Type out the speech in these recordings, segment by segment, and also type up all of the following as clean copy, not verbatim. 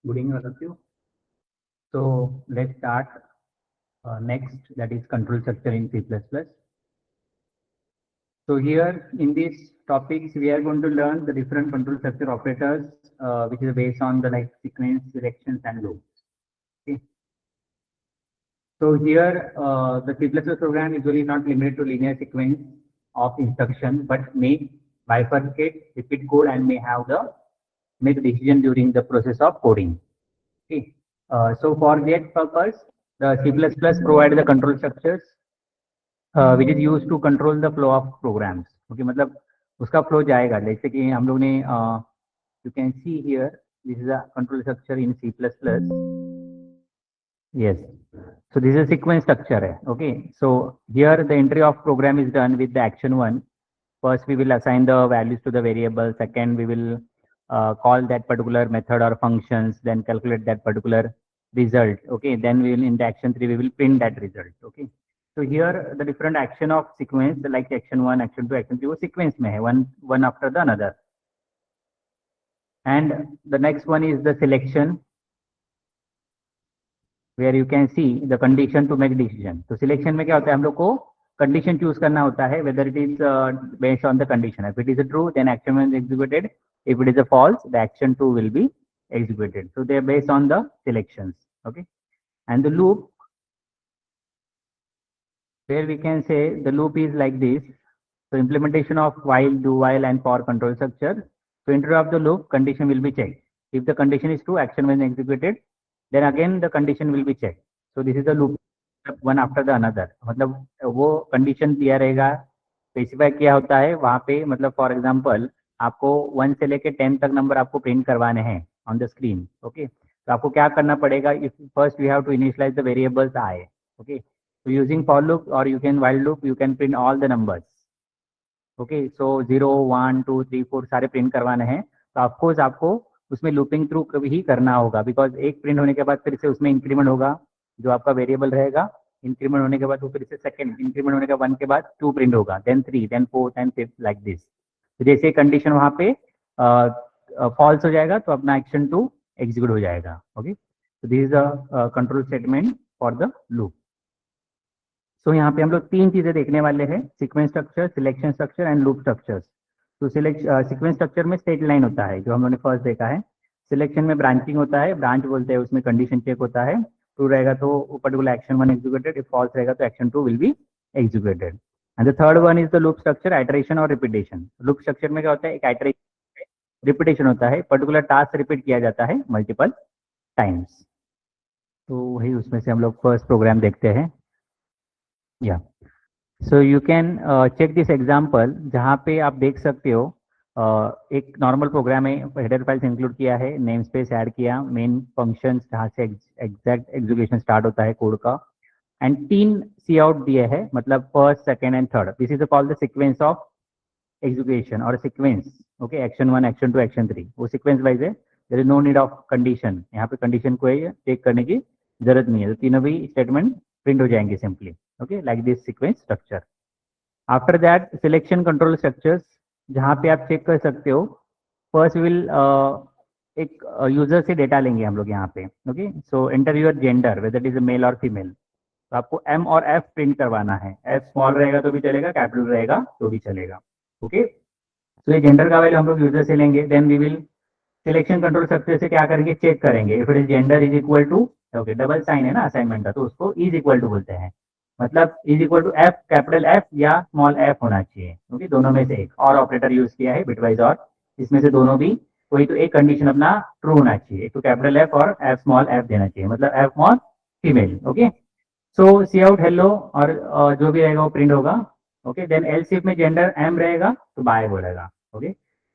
Good evening, all of you. So let's start next, that is control structure in C++. So here in these topics, we are going to learn the different control structure operators, which is based on the like sequence, directions, and loops. Okay. So here the C++ program is really not limited to linear sequence of instruction, but may bifurcate, repeat code, and may have the make decision during the process of coding. Okay. So for that purpose, the C++ provide the control structures which is used to control the flow of programs. Okay, मतलब उसका flow जाएगा जैसे कि हम लोग ने you can see here this is a control structure in C++. Yes, so this is a sequence structure है. Okay, so here the entry of program is done with the action 1. First we will assign the values to the variable. Second we will call that particular method or functions, then calculate that particular result. Okay, then we will in the action 3 we will print that result. Okay, so here the different action of sequence like action 1, action 2, action 3 वो sequence में है, one after the another. And the next one is the selection, where you can see the condition to make decision. तो selection में क्या होता है, हम लोग को condition choose करना होता है, whether it is based on the condition. If it is a true, then action 1 is executed. If it is a false, the action 2 will be executed. So they are based on the selections. Okay, and the loop, where we can say the loop is like this. So implementation of while, do while, and for control structure. So entry of the loop, condition will be checked. If the condition is true, action when executed, then again the condition will be checked. So this is the loop, one after the another. मतलब वो condition दिया रहेगा, specify किया होता है वहाँ पे, मतलब for example आपको 1 से लेके 10 तक नंबर आपको प्रिंट करवाने हैं on the screen. Okay, तो आपको क्या करना पड़ेगा, if first we have to initialize the variables I. Okay, so using for loop or you can while loop, you can print all the numbers. Okay, सो 0 1 2 3 4 सारे print करवाने हैं, तो of course आपको उसमें लूपिंग थ्रू कभी ही करना होगा, बिकॉज एक प्रिंट होने के बाद फिर से उसमें इंक्रीमेंट होगा, जो आपका वेरिएबल रहेगा, इंक्रीमेंट होने के बाद वो फिर से सेकंड इंक्रीमेंट होने के 1 के बाद 2 प्रिंट होगा, then 3, then 4, then 5 like this. तो जैसे कंडीशन वहाँ पे फॉल्स हो जाएगा तो अपना एक्शन 2 एग्जीक्यूट हो जाएगा. ओके, तो this is a control statement for the loop. तो यहाँ पे हम लोग 3 चीजें देखने वाले हैं, sequence structure, selection structure and loop structures. तो सीक्वेंस स्ट्रक्चर में स्टेट लाइन होता है जो हम लोगों ने फर्स्ट देखा है. सिलेक्शन में ब्रांचिंग होता है, ब्रांच बोलते हैं, उसमें कंडीशन चेक होता है. ट्रू रहेगा तो particular action 1 executed, if false रहेगा तो action 2 will be executed. And the third one is the loop structure, iteration और रिपीटेशन. लूप स्ट्रक्चर में क्या होता है, एक आइटरेशन रिपीटेशन होता है, पर्टिकुलर टास्क रिपीट किया जाता है मल्टीपल टाइम्स. तो वही उसमें से हम लोग फर्स्ट प्रोग्राम देखते हैं. या so you can check this example, जहाँ पे आप देख सकते हो एक नॉर्मल प्रोग्राम है, हेडर फाइल्स इंक्लूड किया है, नेम स्पेस ऐड किया, मेन फंक्शन जहाँ से एग्जैक्ट एग्जीक्यूशन स्टार्ट होता है कोड का, एंड 3 सी आउट दिए है, मतलब first, second and third. This is called the sequence of execution और sequence. Okay, action 1, action 2, action 3 वो सीक्वेंस वाइज है. There is no need of condition, यहाँ पे कंडीशन को चेक करने की जरूरत नहीं है, तो तीनों भी स्टेटमेंट प्रिंट हो जाएंगे simply. Okay, like this sequence structure. After that, selection control structures, जहाँ पे आप चेक कर सकते हो. फर्स्ट विल एक यूजर से डेटा लेंगे हम लोग यहाँ पे. Okay, so enter your gender, whether is male और फीमेल. तो आपको M और F प्रिंट करवाना है. F स्मॉल रहेगा तो भी चलेगा, कैपिटल रहेगा तो भी चलेगा. ओके, तो ये जेंडर का वैल्यू हम लोग यूजर से लेंगे. Then we will selection control structure से क्या करेंगे, चेक करेंगे if it is gender is equal to, okay double sign है ना असाइनमेंट का, तो उसको इज इक्वल टू बोलते हैं, मतलब is equal to F, capital F या स्मॉल एफ होना चाहिए. ओके, दोनों में से एक और ऑपरेटर यूज किया है बिटवाइज और, इसमें से दोनों भी कोई तो एक कंडीशन अपना ट्रू होना चाहिए, तो कैपिटल एफ और एफ स्मॉल एफ देना चाहिए, मतलब एफ स्मॉल फीमेल. ओके, सो सी आउट हेलो और जो भी रहेगा वो प्रिंट होगा. ओके, देन एलसीफ में जेंडर एम रहेगा तो बाय बोलेगा. ओके,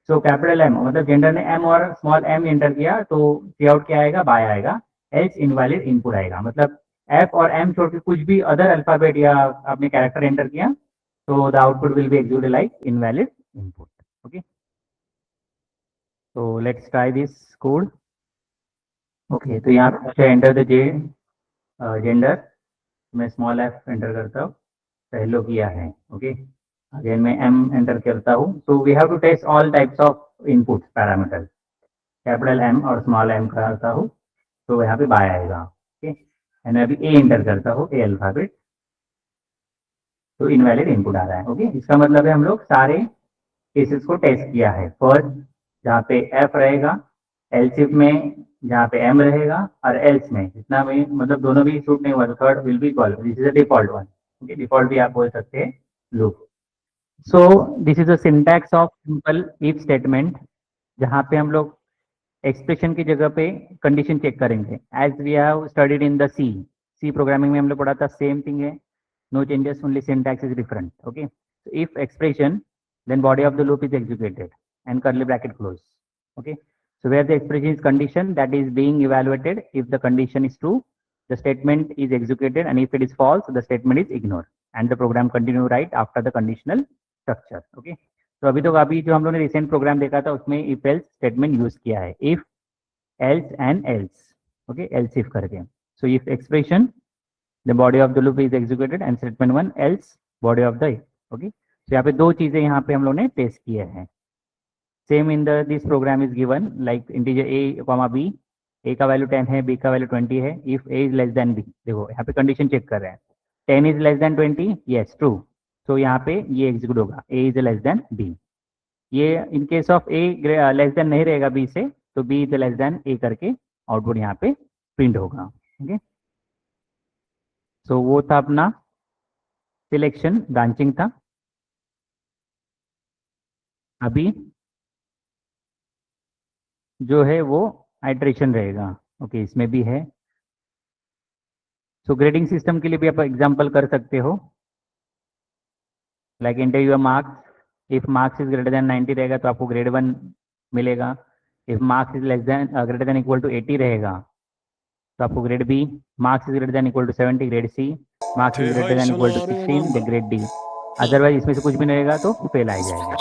सो कैपिटल एम मतलब जेंडर ने एम और स्मॉल एम एंटर किया तो सी आउट क्या आएगा, बाय आएगा. एल्स इनवैलिड इनपुट आएगा, मतलब एफ और एम छोड़ के कुछ भी अदर अल्फाबेट या आपने कैरेक्टर एंटर किया तो the output will be executed like invalid input. Okay, so let's try this code. Okay, तो यहाँ पे एंटर द जेंडर, मैं स्मॉल एफ एंटर करता हूँ, पहलो किया है. ओके, अगेन मैं एम एंटर करता हूँ. So we have to test all types of input parameter, capital M और स्मॉल एम करता हूँ. तो यहाँ पे बाय आएगा। ओके, एंड मैं अभी ए इंटर करता हूँ, ए अल्फाबेट, तो इनवैलिड इनपुट आ रहा है। ओके, इसका मतलब है हम लोग सारे केसेस को टेस्ट किया है। फर्स्ट जहाँ पे एफ रहेगा, एल्स इफ में जहाँ पे एम रहेगा, और एल्स में जितना भी मतलब दोनों भी शूट नहीं हुआ तो third will be equal, this is a default one. Okay, default भी आप बोल सकते हैं loop. So this is a syntax of simple if statement, जहाँ पे हम लोग एक्सप्रेशन की जगह पे कंडीशन चेक करेंगे, as we have studied in the C programming में हम लोग पढ़ा था, सेम थिंग है, no changes, only syntax is different. Okay, if expression then body of the loop is executed and curly bracket close. Okay, so where the expression is condition that is being evaluated, if the condition is true the statement is executed, and if it is false the statement is ignored and the program continue right after the conditional structure. Okay, तो अभी जो हम लोगों ने recent programme देखा था उसमें if else statement use किया है, if else and else. Okay, else if करके, so if expression the body of the loop is executed and statement one else body of the if. Okay, तो यहाँ पे दो चीजें यहाँ पे हम लोग ने टेस्ट किए हैं। Same in the this program is given like integer A comma B, A का वैल्यू 10 है, बी का वैल्यू 20 है, if A is less than B. देखो यहाँ पे कंडीशन चेक कर रहे हैं, 10 is less than 20, yes true, तो यहाँ पे ये एग्जीक्यूट होगा, A is less than B. ये in case of A less than नहीं रहेगा बी से, तो बी इज लेस देन ए करके आउटपुट यहाँ पे प्रिंट होगा। ओके, सो वो था अपना सिलेक्शन, ब्रांचिंग था। अभी जो है वो आइट्रेशन रहेगा। ओके, इसमें भी है। सो ग्रेडिंग सिस्टम के लिए भी आप एग्जांपल कर सकते हो, like interview marks, if marks is greater than 90 रहेगा तो आपको ग्रेड 1 मिलेगा, if marks is less than greater than equal to 80 रहेगा तो आपको grade B, marks is greater than equal to 70 grade C, marks is greater than equal to 16 grade D, otherwise इसमें से कुछ भी नहीं रहेगा तो फेल आ जाएगा।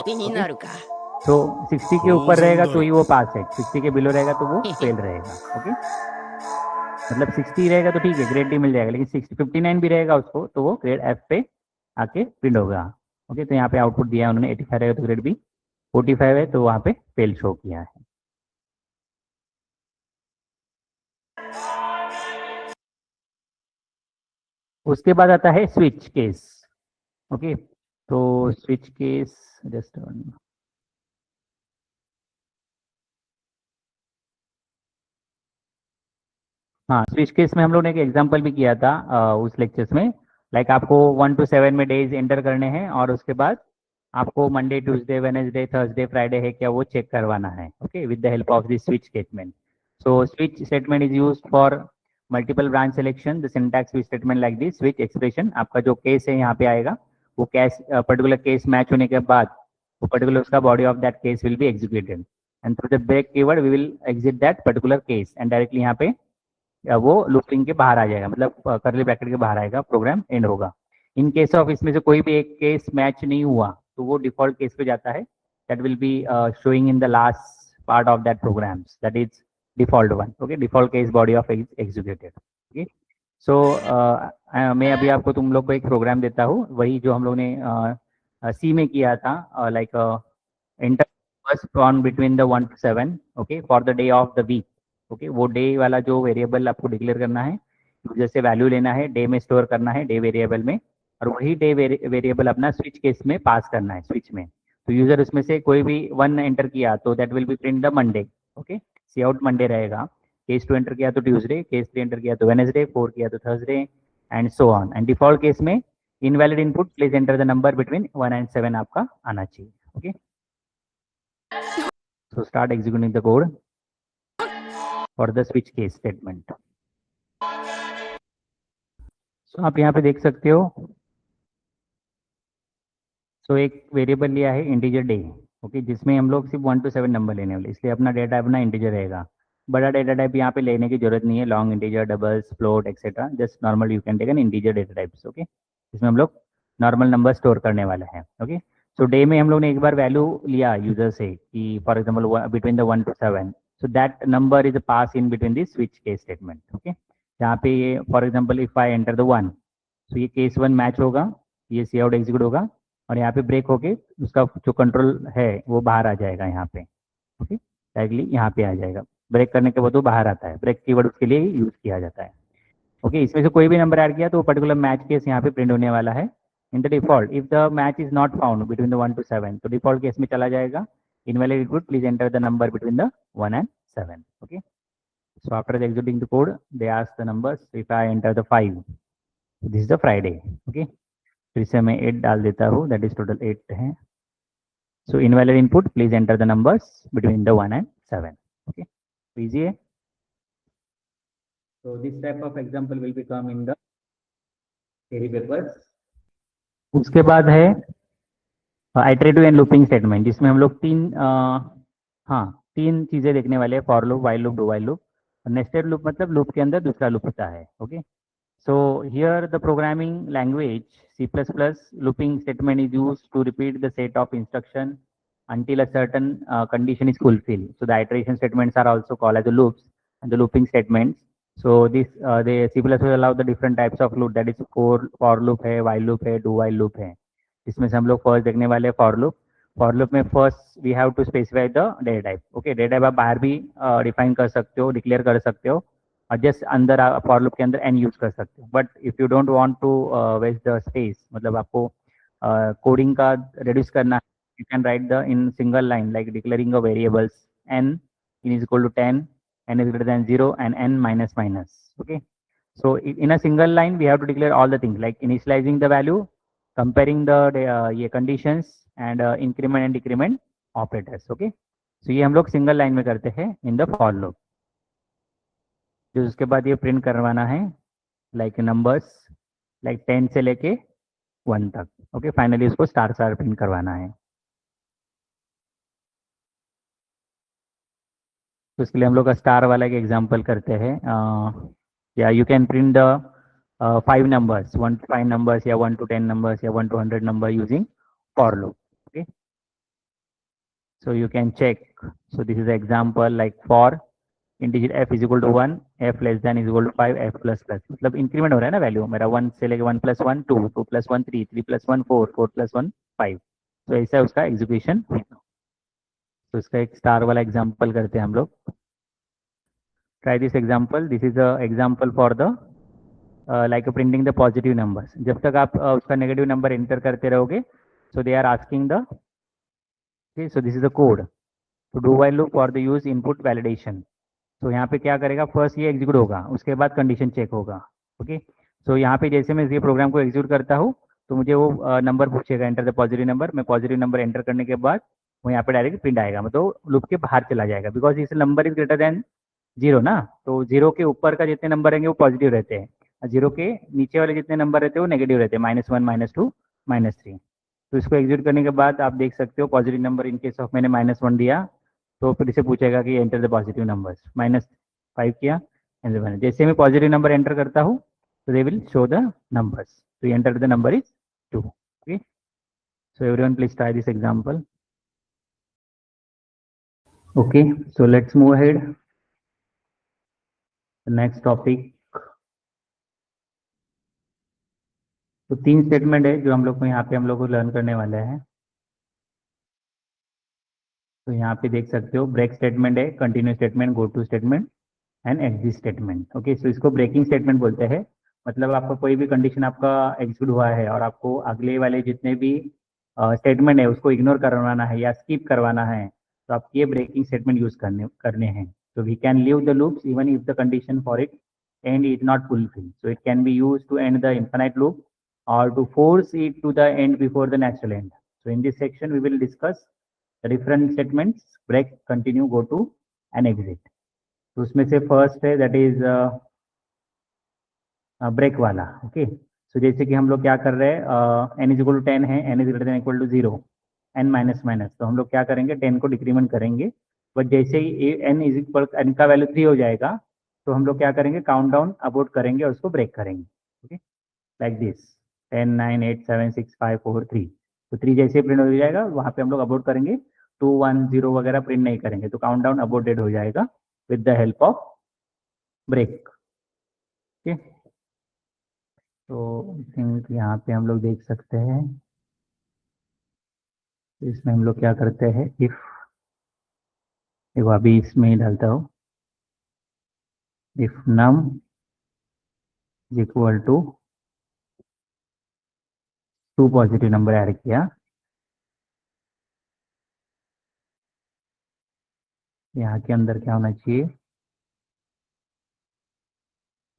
तो 60 के ऊपर रहेगा तो ही वो पास है, 60 के बिलो रहेगा तो वो फेल रहेगा। ओके, मतलब 60 रहेगा तो ठीक है, ग्रेड डी मिल जाएगा, लेकिन 59 भी रहेगा उसको तो वो ग्रेड एफ पे आके प्रिंट होगा। ओके, तो यहाँ पे आउटपुट दिया है उन्होंने 85 रहेगा तो ग्रेड बी, 45 है तो वहाँ पे फेल शो किया है। उसके बाद आता है स्विच केस। ओके, तो स्विच केस जस्ट हाँ, स्विच केस में हम लोग ने एक एग्जांपल भी किया था उस लेक्चर्स में, लाइक आपको 1 to 7 में डेज एंटर करने हैं और उसके बाद आपको Monday, Tuesday, Wednesday, Thursday, Friday है क्या वो चेक करवाना है। Okay, with the help of this switch statement. So switch statement is used for multiple branch selection, the syntax switch statement like this, switch expression आपका जो case है यहाँ पे आएगा, वो केस पर्टिकुलर केस मैच होने के बाद वो पर्टिकुलर उसका body of that case will be executed and through the break keyword we will exit that particular case and directly यहाँ पे वो लूपिंग के बाहर आ जाएगा, मतलब करली ब्रैकेट के बाहर आएगा, प्रोग्राम एंड होगा। इन केस ऑफ इसमें से कोई भी एक केस मैच नहीं हुआ तो वो डिफॉल्ट केस पे जाता है, that will be showing in the last part of that program, that is default one. Okay, default case body of executed. Okay, so मैं अभी आपको तुम लोग को एक प्रोग्राम देता हूँ, वही जो हम लोग ने सी में किया था, like enter first on between the 1 to 7, okay, for the day of the week. Okay, वो डे वाला जो वेरिएबल आपको डिक्लेयर करना है, यूजर से वैल्यू लेना है, डे में स्टोर करना है, डे वेरिएबल में, और वही डे वेरिएबल अपना स्विच केस में पास करना है, स्विच में। तो यूजर उसमें से कोई भी 1 एंटर किया तो that will be print the Monday. Okay, cout Monday रहेगा, केस 2 एंटर किया तो ट्यूसडे, केस 3 एंटर किया तो वेनेसडे, 4 किया तो Thursday and so on. And default case में invalid input, please enter the number between 1 and 7 आपका आना चाहिए। Okay, so start executing the code for the switch case statement. So आप यहाँ पे देख सकते हो, सो एक वेरिएबल लिया है इंटीजर डे, ओके, जिसमें हम लोग सिर्फ 1 to 7 नंबर लेने वाले, इसलिए अपना डेटा अपना इंटीजर रहेगा। बड़ा डेटा टाइप यहाँ पे लेने की जरूरत नहीं है, long integer, doubles, float etcetera, just normal you can take an integer data types. Okay, इसमें हम लोग नॉर्मल नंबर स्टोर करने वाले हैं। ओके, सो डे में हम लोग ने एक बार वैल्यू लिया यूजर से कि for example between the 1 to 7, so that number is a pass in between the switch case statement. Okay, यहाँ पे ये for example if I enter the 1, तो ये केस 1 मैच होगा, ये सी आउट एग्जीक्यूट होगा और यहाँ पे ब्रेक होके उसका जो कंट्रोल है वो बाहर आ जाएगा यहाँ पे। ओके, डायरेक्टली यहाँ पे आ जाएगा। ब्रेक करने के बाद वो बाहर आता है, ब्रेक कीवर्ड उसके लिए यूज किया जाता है। ओके, इसमें से कोई भी नंबर ऐड किया तो वो पर्टिकुलर मैच केस यहाँ पे प्रिंट होने वाला है। In the default if the match is not found between the 1 to 7, तो डिफॉल्ट केस में चला जाएगा invalid input, please enter the number between the 1 and 7. Okay, so after executing the code they ask the numbers. If I enter the 5, this is the Friday. Okay, फिर से मैं 8 डाल देता हूँ, दैट इज टोटल 8 है। So invalid input, please enter the numbers between the 1 and 7. Okay, easy है। So this type of example will become in the theory papers. उसके बाद है आइटरेटिव एंड लूपिंग स्टेटमेंट, जिसमें हम लोग तीन चीजें देखने वाले हैं, for loop, while loop, do while loop. Nested loop मतलब लूप के अंदर दूसरा लूप होता है। Okay, so here the programming language C++ looping statement is used to repeat the set of instruction until a certain condition is fulfilled. So the iteration statements are also called as the loops and the looping statements. So this the C++ allow the different types of loop, that is for loop है, while loop है, do while loop है। इसमें से हम लोग first देखने वाले for loop. For loop में first we have to specify the data type. Okay, data type आप बाहर भी डिफाइन कर सकते हो, डिक्लेयर कर सकते हो, और जस्ट अंदर फॉर लूप के अंदर एन यूज कर सकते हो। But if you don't want to waste the space, मतलब आपको कोडिंग का रिड्यूस करना है, you can write the in single line like declaring a variables n is equal to 10, n is greater than 0 and n minus minus. Okay, so in a single line we have to declare all the things like initializing the value, comparing the ये conditions and increment and decrement operators. Okay, so ये हम लोग single line में करते हैं in the for loop. जो उसके बाद ये प्रिंट करवाना है लाइक नंबर्स, लाइक 10 से लेके 1 तक। ओके, फाइनली उसको स्टार स्टार प्रिंट करवाना है। तो इसके लिए हम लोग का स्टार वाला एक एग्जांपल करते हैं। या you can print the 5 numbers, 1 to 5 numbers या 1 to 10 numbers या 1 to 100 number using for loop. Okay, so you can check. So this is the example like for integer f is equal to 1, f less than is equal to 5, f plus plus, मतलब increment हो रहा है ना value मेरा 1 से लेके 1 plus 1 2, 2 plus 1 3, 3 plus 1 4, 4 plus 1 5। तो ऐसा उसका एग्जीक्यूशन। तो इसका एक स्टार वाला एग्जांपल करते हैं हम लोग। Try this example, this is a example for the like printing the positive numbers. जब तक आप उसका नेगेटिव नंबर एंटर करते रहोगे, so they are asking the, so this is the code to do while loop for the use input validation. तो यहाँ पे क्या करेगा, फर्स्ट ये एग्जीक्यूट होगा, उसके बाद कंडीशन चेक होगा। ओके, सो यहाँ पे जैसे मैं ये प्रोग्राम को एग्जीक्यूट करता हूँ तो मुझे वो नंबर पूछेगा, एंटर द पॉजिटिव नंबर। मैं पॉजिटिव नंबर एंटर करने के बाद वो यहाँ पे डायरेक्ट प्रिंट आएगा, मतलब लूप के बाहर चला जाएगा, बिकॉज इस नंबर इज ग्रेटर देन 0 ना। तो 0 के ऊपर का जितने नंबर रहेंगे वो पॉजिटिव रहते हैं, और 0 के नीचे वाले जितने नंबर रहते हैं वो नेगेटिव रहते हैं, -1 -2 -3। तो इसको एग्जीक्यूट करने के बाद आप देख सकते हो positive number in case of मैंने -1 दिया तो फिर से पूछेगा कि एंटर द पॉजिटिव नंबर्स, -5 किया, जैसे मैं पॉजिटिव नंबर एंटर करता हूँ तो they will show the numbers. तो enter the number is 2। Okay, so everyone please try this example. Okay, so let's move ahead next topic. तो 3 स्टेटमेंट है जो हम लोग को यहाँ पे हम लोग को लर्न करने वाले हैं। तो यहाँ पे देख सकते हो ब्रेक स्टेटमेंट है, continue statement, go to statement and exit statement. Okay, so इसको ब्रेकिंग स्टेटमेंट बोलते हैं। मतलब आपका कोई भी कंडीशन आपका एग्जीक्यूट हुआ है और आपको अगले वाले जितने भी स्टेटमेंट है उसको इग्नोर करवाना है या स्किप करवाना है, तो आप ये ब्रेकिंग स्टेटमेंट यूज करने हैं। तो we can leave the loops even if the condition for it and is not fulfil. So it can be use to end the infinite loop or to force it to the end before the natural end. So in this section we will discuss the different statements: break, continue, go to and exit. तो उसमें से first है that is break वाला। Okay, सो जैसे कि हम लोग क्या कर रहे हैं, n इज इक्वल टू 10 है, n is greater than equal to 0, n minus minus, तो हम लोग क्या करेंगे 10 को डिक्रीमेंट करेंगे। बट जैसे ही n इज इक्वल n का वैल्यू 3 हो जाएगा तो हम लोग क्या करेंगे, काउंट डाउन अबॉर्ट करेंगे और उसको ब्रेक करेंगे। Okay, like this 10 9 8 7 6 5 4 3। तो 3 जैसे प्रिंट हो जाएगा वहां पे हम लोग अबॉर्ट करेंगे, 2 1 0 वगैरह प्रिंट नहीं करेंगे, तो काउंट डाउन अबॉर्टेड हो जाएगा with the help of break. Okay, तो थिंक यहाँ पे हम लोग देख सकते हैं, इसमें हम लोग क्या करते हैं, इफ देखो अभी इसमें ही डालता हूँ, if num is equal to 2 positive number add किया, यहाँ के अंदर क्या होना चाहिए,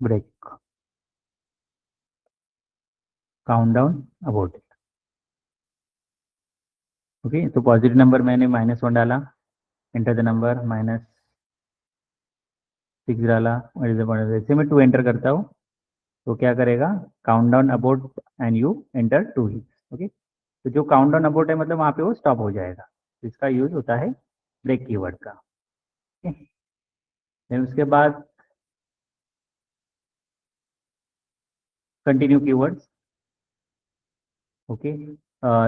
break, count down about it. Okay, तो पॉजिटिव नंबर मैंने -1 डाला, एंटर द नंबर, -6 डाला, जैसे मैं 2 एंटर करता हूँ तो क्या करेगा, count down about and you enter 2 he. Okay, तो जो काउंट डाउन अबाउट है मतलब वहाँ पे वो स्टॉप हो जाएगा, इसका यूज होता है ब्रेक कीवर्ड का। ओके, देन उसके बाद continue keywords. Okay,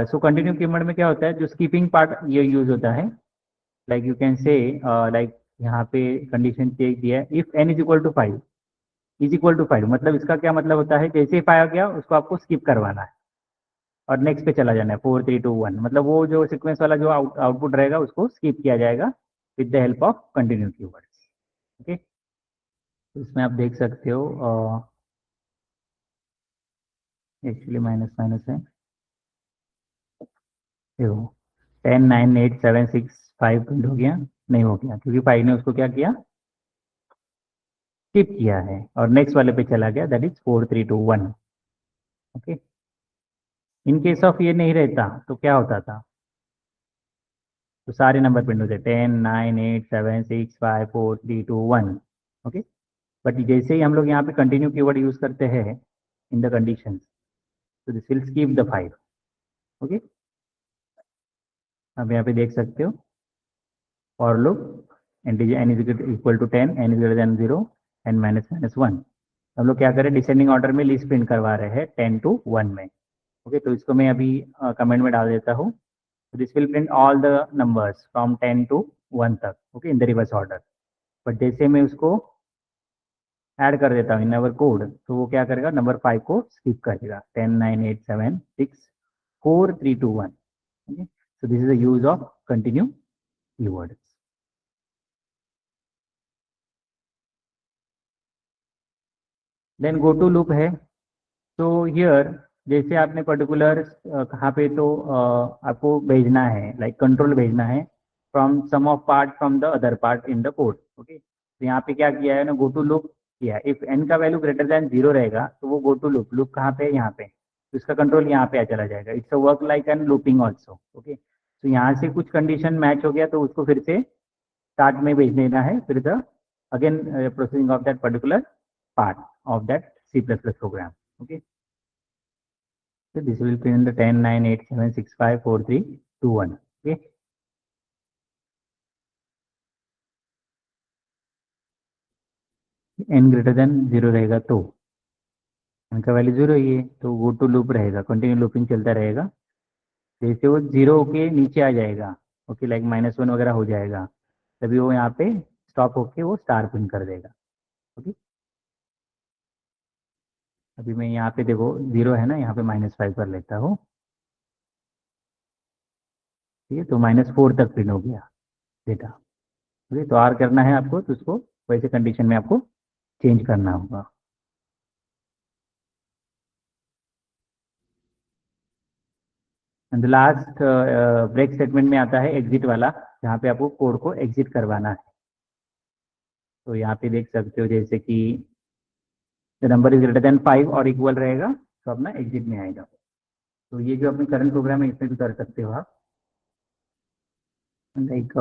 so continue keyword में क्या होता है, जो स्कीपिंग पार्ट ये यूज होता है, like you can say, like यहाँ पे कंडीशन चेक दिया है, if n is equal to 5, is equal to 5 मतलब इसका क्या मतलब होता है, जैसे ही 5 आ गया उसको आपको स्किप करवाना है और नेक्स्ट पे चला जाना है, 4 3 2 1, मतलब वो जो सीक्वेंस वाला जो आउटपुट रहेगा उसको स्किप किया जाएगा with the help of continue keywords. Okay, तो इसमें आप देख सकते हो, एक्चुअली माइनस माइनस है, देखो 10 9 8 7 6 5 प्रिंट हो गया, नहीं हो गया क्योंकि 5 ने उसको क्या किया, स्किप किया है और नेक्स्ट वाले पे चला गया, that is 4 3 2 1। Okay, in case of ये नहीं रहता तो क्या होता था, तो सारे नंबर प्रिंट होते 10 9 8 7 6 5 4 3 2 1। ओके, बट जैसे ही हम लोग यहाँ पे कंटिन्यू कीवर्ड यूज करते हैं इन द कंडीशन, तो this will skip the 5। Okay, अब यहाँ पे देख सकते हो, और loop n is equal to 10, n is greater than 0 and minus minus 1। हम लोग क्या करें, डिसेंडिंग ऑर्डर में लिस्ट प्रिंट करवा रहे हैं 10 to 1 में। ओके, तो इसको मैं अभी कमेंट में डाल देता हूँ, this will print all the numbers from 10 to 1 तक, okay, in the reverse order. But जैसे मैं उसको ऐड कर देता हूँ इन अवर कोड, तो वो क्या करेगा, नंबर 5 को स्किप करेगा, 10 9 8 7 6 4 3 2 1। Okay, so this is the use of continue keywords. Then go to loop है, तो हियर जैसे आपने पर्टिकुलर कहाँ पे, तो आपको भेजना है, लाइक कंट्रोल भेजना है from some of part from the other part in the code. Okay, तो यहाँ पे क्या किया है ना, गो टू लूप किया है, इफ n का वैल्यू ग्रेटर देन 0 रहेगा तो वो गो टू लूप, लूप कहाँ पे है, यहाँ पे, तो इसका कंट्रोल यहाँ पे चला जाएगा, it's a work like an looping also. Okay, तो यहाँ से कुछ कंडीशन मैच हो गया तो उसको फिर से स्टार्ट में भेज देना है, फिर the again processing of that particular part of that C++ program. Okay, so this will print the 10 9 8 7 6 5 4 3 2 1. Okay, n greater than 0 रहेगा तो n का वैल्यू 0 ही है, तो गो टू लूप रहेगा, कंटिन्यू लूपिंग चलता रहेगा, जैसे वो 0 के नीचे आ जाएगा, ओके, लाइक -1 वगैरह हो जाएगा, तभी वो यहाँ पे स्टॉप होके वो स्टार प्रिंट कर देगा। ओके, अभी मैं यहाँ पे देखो 0 है ना, यहाँ पे -5 कर लेता हूँ, ठीक है, तो -4 तक प्रिंट हो गया डेटा। ओके, तो आर करना है आपको, तो उसको वैसे कंडीशन में आपको चेंज करना होगा। एंड लास्ट ब्रेक स्टेटमेंट में आता है एग्जिट वाला, जहाँ पे आपको कोड को एग्जिट करवाना है। तो यहाँ पे देख सकते हो जैसे कि the number is greater then 5 और इक्वल रहेगा तो अपना एग्जिट में आएगा। तो ये जो अपने करंट प्रोग्राम है इसमें भी कर सकते हो आप, लाइक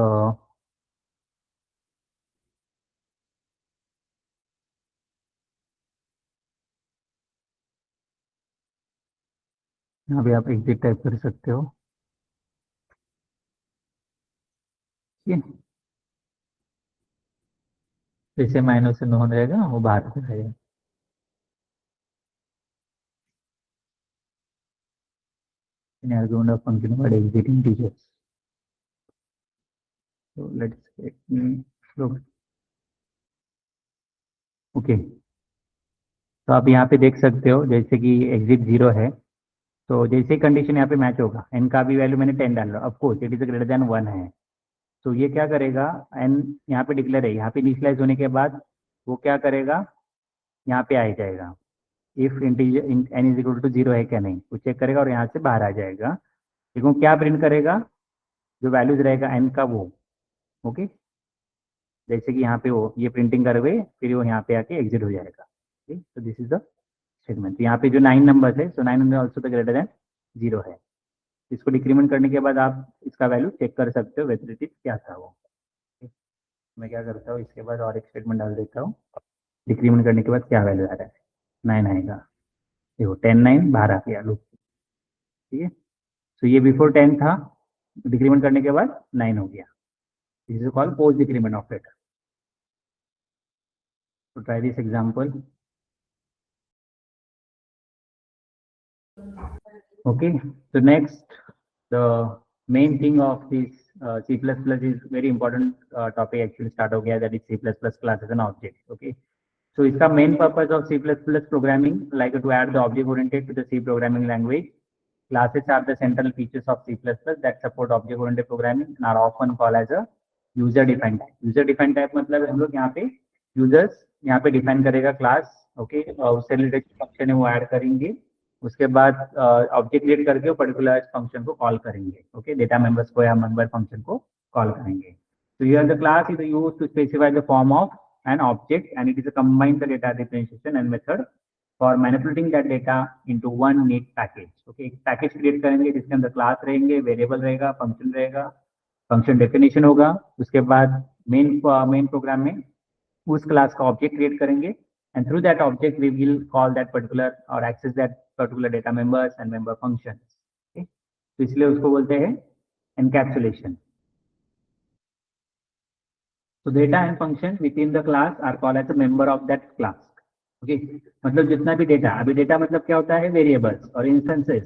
यहाँ पे आप एग्जिट टाइप कर सकते हो। ठीक है, जैसे माइनस से नॉन रहेगा वो बाहर हो जाएगा। in argument of function called exit integers. So let me look. Okay, तो आप यहाँ पे देख सकते हो जैसे कि एग्जिट 0 है, तो जैसे कंडीशन यहाँ पे मैच होगा, एन का भी वैल्यू मैंने 10 डाल रहा, of course it is greater then 1 है, तो ये क्या करेगा, एन यहाँ पे डिक्लेयर है, यहाँ पे इनिशियलाइज होने के बाद वो क्या करेगा, यहाँ पे आ जाएगा। If integer n is equal to 0 है क्या नहीं, वो चेक करेगा और यहाँ से बाहर आ जाएगा। देखो क्या प्रिंट करेगा, जो वैल्यूज रहेगा n का वो। ओके, जैसे कि यहाँ पे वो ये प्रिंटिंग कर हुए, फिर वो यहाँ पे आके एग्जिट हो जाएगा। तो दिस इज द स्टेटमेंट। यहाँ पे जो 9 नंबर है, सो 9 number also the greater than 0 है। इसको डिक्रीमेंट करने के बाद आप इसका वैल्यू चेक कर सकते हो वेदर इट इज क्या था वो। मैं क्या करता हूँ, इसके बाद और एक स्टेटमेंट डाल देता हूँ, डिक्रीमेंट करने के बाद क्या वैल्यू आ रहा है, 9 आएगा। देखो 10 9 बाहर आ गया लूप। ठीक है, तो ये बिफोर 10 था, डिक्रीमेंट करने के बाद 9 हो गया। This is called post decrement of it. तो try this example. Okay, so next, the main thing of this C++ is very important topic actually start हो गया, that is C++ classes and objects. Okay, so इसका main purpose of C++ programming, like to add the object oriented to the C programming language. Classes are the central features of C++ that support object oriented programming and are often called as a user defined type. User defined type मतलब हम लोग यहाँ पे users यहाँ पे define करेगा class, okay, और उससे related function है वो add करेंगे, उसके बाद ऑब्जेक्ट क्रिएट करके वो पर्टिकुलर फंक्शन को कॉल करेंगे। ओके, डेटा मेंबर्स को या मेंबर फंक्शन को कॉल करेंगे। तो here the class is used to specify the form of an object and it is a combine the data differentiation and method for manipulating that data into one neat package. Okay, एक package create करेंगे जिसके अंदर class रहेंगे, variable रहेगा, function रहेगा, function definition होगा। उसके बाद मेन प्रोग्राम में उस क्लास का ऑब्जेक्ट क्रिएट करेंगे and through that object we will call that particular or access that particular data members and member functions. Okay, तो इसलिए उसको बोलते हैं encapsulation. So data and function within the class are called as a member of that class. Okay, मतलब जितना भी data, अभी data मतलब क्या होता है, वेरिएबल्स और इंस्टेंसेस।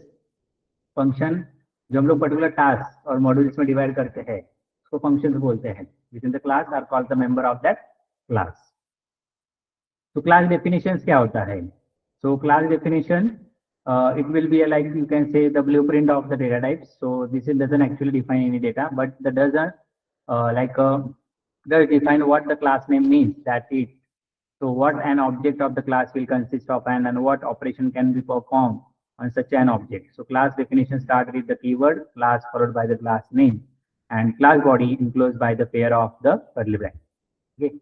फंक्शन जो हम लोग पर्टिकुलर टास्क और मॉड्यूल्स में डिवाइड करते हैं उसको फंक्शंस बोलते हैं। Within the class are called the member of that class. तो क्लास डेफिनेशन क्या होता है, so class definition it will be like you can say the blueprint of the data types. So this is doesn't actually define any data, but that doesn't does define what the class name means. That's it. So what an object of the class will consist of and what operation can be performed on such an object. So class definition start with the keyword class followed by the class name and class body enclosed by the pair of the curly bracket. Okay.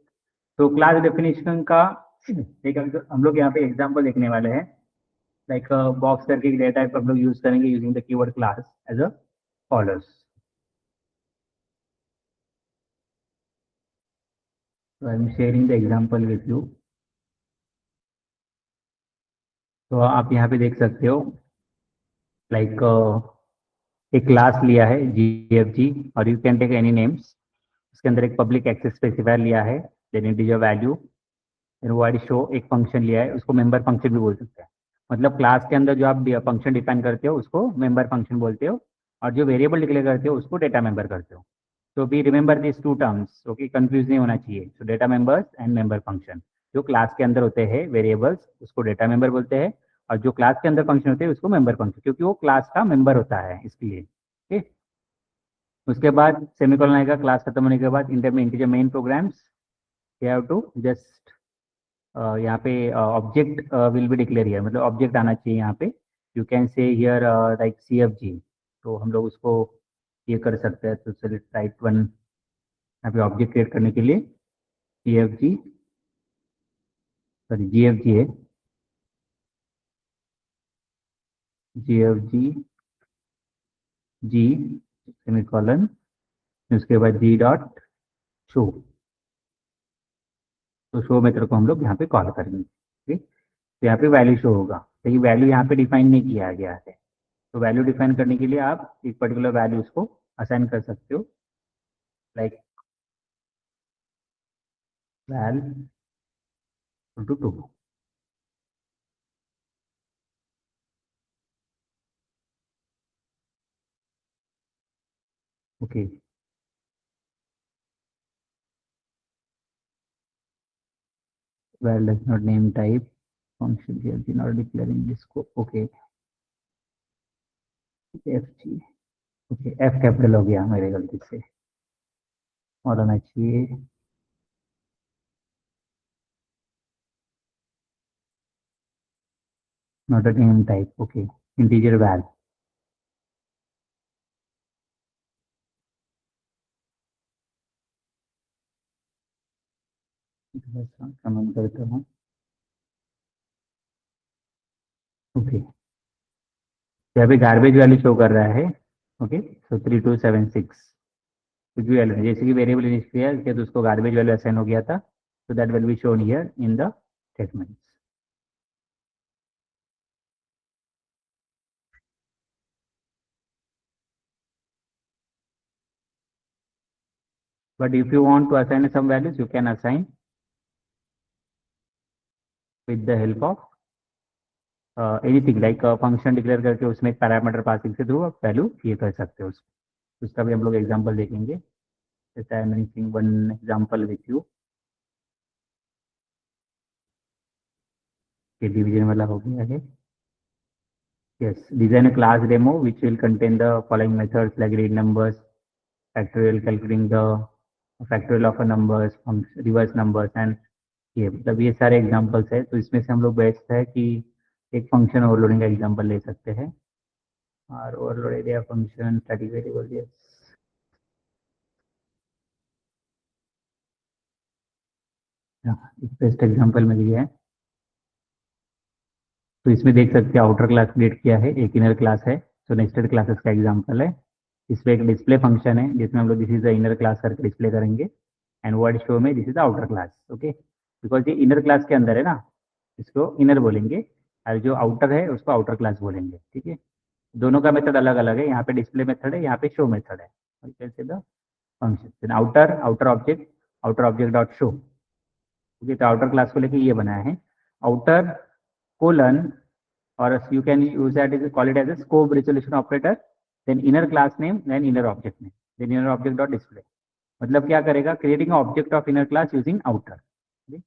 तो class definition का एक हम लोग यहाँ पे example देखने वाले हैं, लाइक बॉक्स करके एक डेटा टाइप हम लोग यूज करेंगे using the keyword class as a follows. So I am sharing the example with you. तो आप यहाँ पे देख सकते हो लाइक एक क्लास लिया है GFG और you can take any names. उसके अंदर एक पब्लिक एक्सेस स्पेसिफायर लिया है, then integer value, void show एक फंक्शन लिया है, उसको मेंबर फंक्शन भी बोल सकते हैं। मतलब क्लास के अंदर जो आप फंक्शन डिफाइन करते हो उसको मेंबर फंक्शन बोलते हो और जो वेरिएबल डिक्लेयर करते हो उसको डेटा मेंबर करते हो। तो be remember this two terms, okay, confuse नहीं होना चाहिए। So data members and member function, जो क्लास के अंदर होते हैं वेरिएबल्स उसको डेटा मेंबर बोलते हैं और जो क्लास के अंदर फंक्शन होते हैं उसको मेंबर फंक्शन, क्योंकि वो क्लास का मेंबर होता है इसलिए। ठीक, उसके बाद सेमीकोलन आएगा क्लास खत्म होने के बाद। Integer main programs you have to just यहाँ पे object will be declare here, मतलब ऑब्जेक्ट आना चाहिए यहाँ पे। You can say here like CFG, तो हम लोग उसको ये कर सकते हैं। तो चलिए टाइप 1 यहाँ पे ऑब्जेक्ट क्रिएट करने के लिए CFG, सॉरी GFG है, GFG G सेमीकोलन, उसके बाद G डॉट शो। तो शो मेथड को हम लोग यहाँ पे कॉल करेंगे। ठीक, तो यहाँ पे वैल्यू शो होगा, लेकिन वैल्यू यहाँ पे डिफाइन नहीं किया गया है। तो वैल्यू डिफाइन करने के लिए आप एक पर्टिकुलर वैल्यू उसको असाइन कर सकते हो, like val to 2. Okay, val does not name type function here not declaring this scope. Okay, FG, okay, F capital हो गया मेरे गलती से, और होना चाहिए not a name type. Okay, integer val. Comment करता हूँ. ओके, यहाँ पे गार्बेज वैल्यू शो कर रहा है. ओके, सो 3276 कुछ भी वैल्यू जैसे कि वेरिएबल इनिट किया तो उसको गार्बेज वैल्यू असाइन हो गया था. So that will be shown here in the statements. But if you want to assign some values, you can assign with the help of anything like function declare करके उसमें एक parameter passing के through आप value ये कर सकते हो. उसका भी हम लोग एग्जांपल देखेंगे. जैसे I am making one example with you. ये डिवीजन वाला हो गया है. Yes, design a class demo which will contain the following methods like read numbers, factorial, calculating the factorial of a numbers, reverse numbers and ये मतलब ये सारे examples है. तो इसमें से हम लोग बेस्ट है कि एक फंक्शन ओवरलोडिंग का एग्जांपल ले सकते हैं. और overload area function static variable. Yes, best example में दिया है. तो इसमें देख सकते हैं आउटर क्लास क्रिएट किया है, एक इनर क्लास है. तो नेस्टेड क्लासेस का एग्जांपल है. इसमें एक डिस्प्ले फंक्शन है जिसमें हम लोग this is the inner class करके डिस्प्ले करेंगे एंड वर्ड शो में this is the outer class. Okay, because ये इनर क्लास के अंदर है ना, इसको इनर बोलेंगे और जो आउटर है उसको आउटर क्लास बोलेंगे. ठीक है, दोनों का मेथड अलग अलग है. यहाँ पे डिस्प्ले मेथड है, यहाँ पे शो मेथड है. The function outer object dot show. Okay, तो आउटर क्लास को लेके ये बनाया है outer colon or you can use that is call it as a scope resolution operator, then inner class name, then inner object name, then inner object dot display. मतलब क्या करेगा, creating an object of inner class using outer. Okay?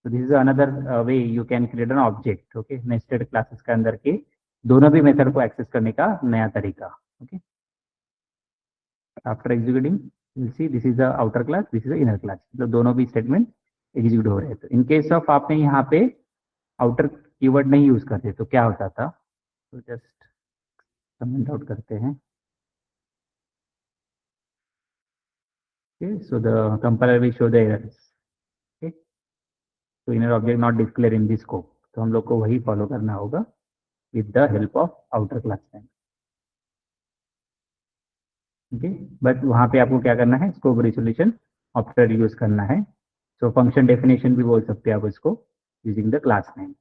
So this is another way you can create an object. Okay, nested classes के अंदर के दोनों भी method को access करने का नया तरीका. Okay, after executing you see this is the outer class, this is the inner class. मतलब दोनों भी स्टेटमेंट एग्जीक्यूट हो रहे हैं. तो इन केस ऑफ आपने यहाँ पे आउटर कीवर्ड नहीं यूज करते तो क्या होता था. तो जस्ट कमेंट आउट करते हैं. okay, so the compiler will show the errors. okay, so inner object not declared in this scope. तो हम लोग को वही फॉलो करना होगा with the help of outer class name. Okay, but वहां पे आपको क्या करना है, स्कोप रिजोल्यूशन ऑपरेटर यूज करना है. सो फंक्शन डेफिनेशन भी बोल सकते हैं आप इसको using the class name.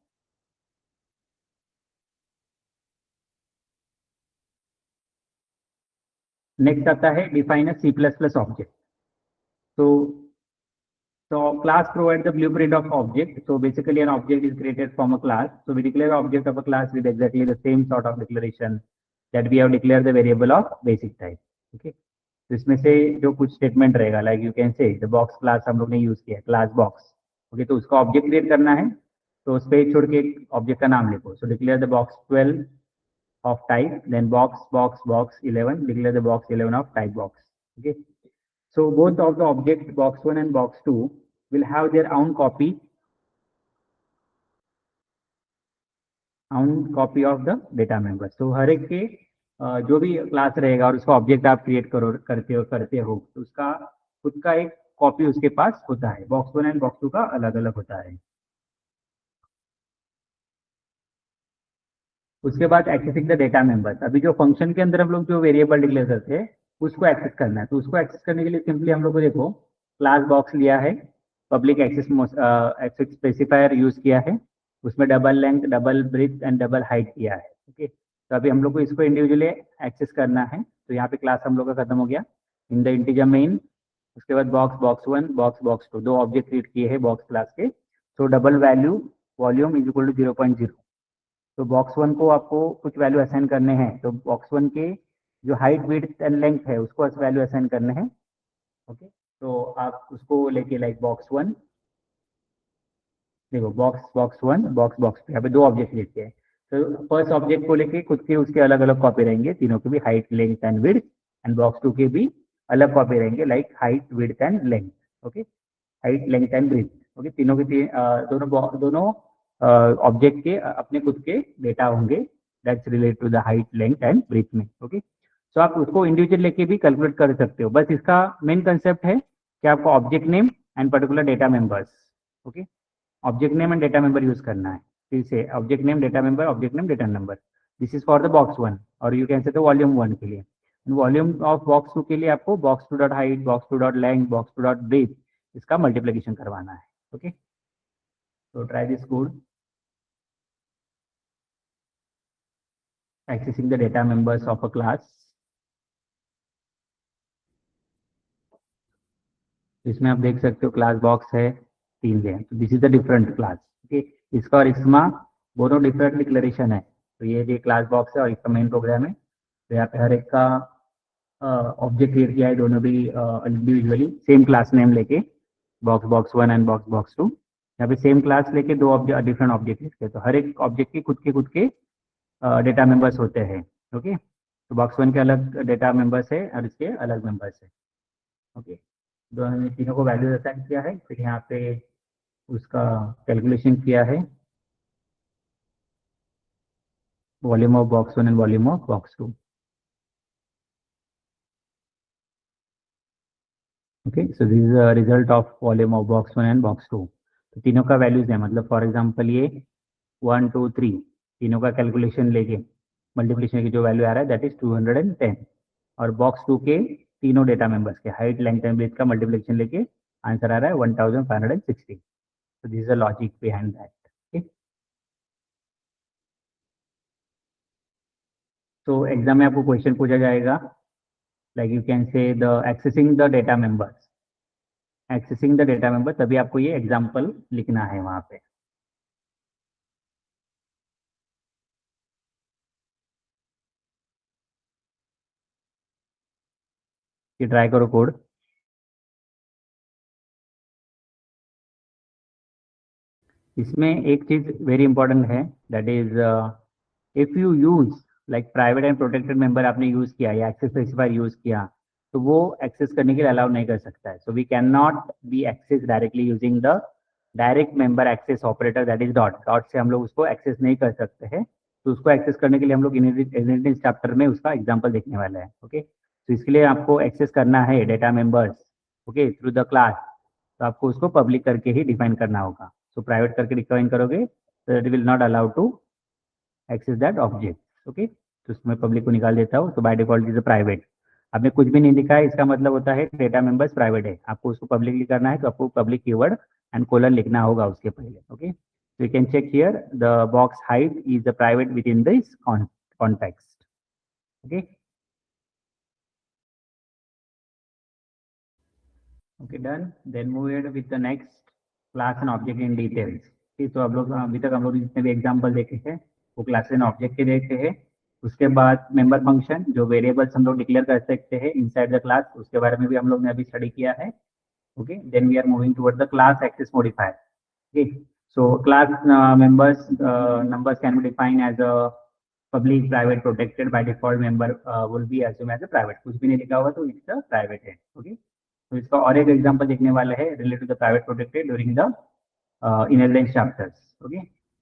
Next आता है define a C++ object. So class provides the blueprint of object. So basically an object is created from a class. So we declare object of a class with exactly the same sort of declaration that we have declared the variable of basic type. Okay. तो इसमें से जो कुछ statement रहेगा like you can से the box class हम लोग ने यूज किया क्लास बॉक्स. ओके, तो उसका ऑब्जेक्ट क्रिएट करना है तो उस पर छोड़ के एक ऑब्जेक्ट का नाम लिखो. So declare the box 12 of type, then box 11, declare the box 11 of type box. Okay, so both of the object box 1 and box 2 will have their own copy of the data member. So हर एक के जो भी class रहेगा और उसका object आप create करते हो तो उसका खुद का एक कॉपी उसके पास होता है. बॉक्स 1 एंड बॉक्स 2 का अलग अलग होता है. उसके बाद एक्सेसिंग द डेटा मेंबर्स. अभी जो फंक्शन के अंदर हम लोग जो वेरिएबल डिक्लेयर करते हैं उसको एक्सेस करना है. तो उसको एक्सेस करने के लिए सिंपली हम लोग को देखो क्लास बॉक्स लिया है, पब्लिक एक्सेस स्पेसिफायर यूज किया है, उसमें double length, double breadth and double height किया है. ओके, तो अभी हम लोग को इसको इंडिविजुअली एक्सेस करना है. तो यहाँ पे क्लास हम लोग का खत्म हो गया इन द इंटीजर मेन. उसके बाद बॉक्स 1 बॉक्स 2 दो ऑब्जेक्ट क्रिएट किए हैं बॉक्स क्लास के. तो double value volume is equal to 0.0. तो बॉक्स 1 को आपको कुछ वैल्यू असाइन करने हैं. तो बॉक्स 1 के जो हाइट विड्थ एंड लेंथ है उसको वैल्यू असाइन करने हैं. ओके, तो आप उसको लेके लाइक बॉक्स 1 देखो बॉक्स 1 बॉक्स 2 यहाँ पे दो ऑब्जेक्ट लेते हैं. तो फर्स्ट ऑब्जेक्ट को लेके खुद के उसके अलग अलग कॉपी रहेंगे तीनों के भी, height length and width. And box 2 के भी अलग कॉपी रहेंगे like height width and length. Okay, height length and breadth. Okay, तीनों के दोनों ऑब्जेक्ट के अपने खुद के डेटा होंगे that's related to the height length and breadth में। ओके, सो आप उसको इंडिविजुअल लेके भी कैलकुलेट कर सकते हो। बस इसका मेन कंसेप्ट है कि आपको object name and particular data members, okay, object name and data member use करना है। फिर से object name data member, object name data number, this is for the box 1 और यू कैन से तो वॉल्यूम 1 के लिए। वॉल्यूम ऑफ बॉक्स 2 के लिए आपको box 2 dot height, box 2 dot length, box 2 dot breadth इसका मल्टीप्लीकेशन करवाना है। ओके, तो try this code. Accessing the data members of a class, इसमें आप देख सकते हो क्लास बॉक्स है 3 है, तो this is the different class. Okay, इसका और इसमें दोनों डिफरेंट डिक्लेरेशन है। तो ये क्लास बॉक्स है और इसका मेन प्रोग्राम है। तो यहाँ पे हर एक का ऑब्जेक्ट क्रिएट किया है, दोनों भी इंडिविजुअली सेम क्लास नेम लेके, box box 1 and box box 2। यहाँ पे सेम क्लास लेके दो डिफरेंट ऑब्जेक्ट लिखते हैं, तो हर एक ऑब्जेक्ट के खुद के डेटा मेंबर्स होते हैं। ओके, तो बॉक्स 1 के अलग डेटा मेंबर्स है और इसके अलग मेंबर्स है। ओके, दोनों ने तीनों को वैल्यू असाइन किया है, फिर यहाँ पे उसका कैलकुलेशन किया है, volume of box 1 and volume of box 2। Okay, so this is result of volume of box 1 and box 2। तो तीनों का वैल्यूज है, मतलब फॉर एग्जांपल ये 1 2 3 तीनों का कैलकुलेशन लेके मल्टीप्लिकेशन की जो वैल्यू आ रहा है दैट इज 210, और बॉक्स 2 के तीनों डेटा मेंबर्स के हाइट लेंथ एंड ब्रीथ का मल्टीप्लिकेशन लेके आंसर आ रहा है 1560। So this is the logic behind that. Okay. So exam में आपको क्वेश्चन पूछा जाएगा, लाइक यू कैन से the accessing the data members, accessing the data member, तभी आपको ये एग्जाम्पल लिखना है वहां पे। ये ट्राई करो कोड। इसमें एक चीज वेरी इंपॉर्टेंट है, that is if you use like private and protected member आपने यूज किया या एक्सेस स्पेसिफायर यूज किया, तो वो एक्सेस करने के लिए अलाउ नहीं कर सकता है। So we can not be access directly using the direct member access operator that is dot. Dot से हम लोग उसको एक्सेस नहीं कर सकते हैं, तो उसको एक्सेस करने के लिए हम लोग इनहेरिटेंस चैप्टर में उसका एग्जाम्पल देखने वाले हैं। ओके, तो इसके लिए आपको एक्सेस करना है data members, okay, through the class, तो आपको उसको पब्लिक करके ही डिफाइन करना होगा। सो प्राइवेट करके डिफाइन करोगे तो it will not allow to access that object. Okay, तो उसमें पब्लिक को निकाल देता हूँ, तो बाय डिफॉल्ट इज प्राइवेट। आपने कुछ भी नहीं लिखा है, इसका मतलब होता है डेटा मेंबर्स प्राइवेट है। आपको उसको पब्लिकली करना है तो आपको पब्लिक कीवर्ड एंड कोलन लिखना होगा उसके पहले। Okay, so you can check here the box height is the private within this context. Okay, okay, done. Then move ahead with the next class and object in details. ठीक, तो अब लोग अभी तक हम लोग जितने भी एग्जाम्पल देखे हैं वो क्लास एंड ऑब्जेक्ट के देखे हैं। उसके बाद मेंबर फंक्शन, जो वेरिएबल्स हम लोग डिक्लेयर कर सकते हैं इनसाइड द क्लास, उसके बारे में भी हम लोग ने अभी स्टडी किया है। Okay, then we are moving toward the class access modifier. Okay, so class members numbers can be defined as a public, private, protected. By default member will be assumed as a private, कुछ भी नहीं लिखा हुआ तो इसका private है। Okay, तो इसका और एक एग्जांपल देखने वाले हैं related to the private protected during the inheritance chapters. Okay,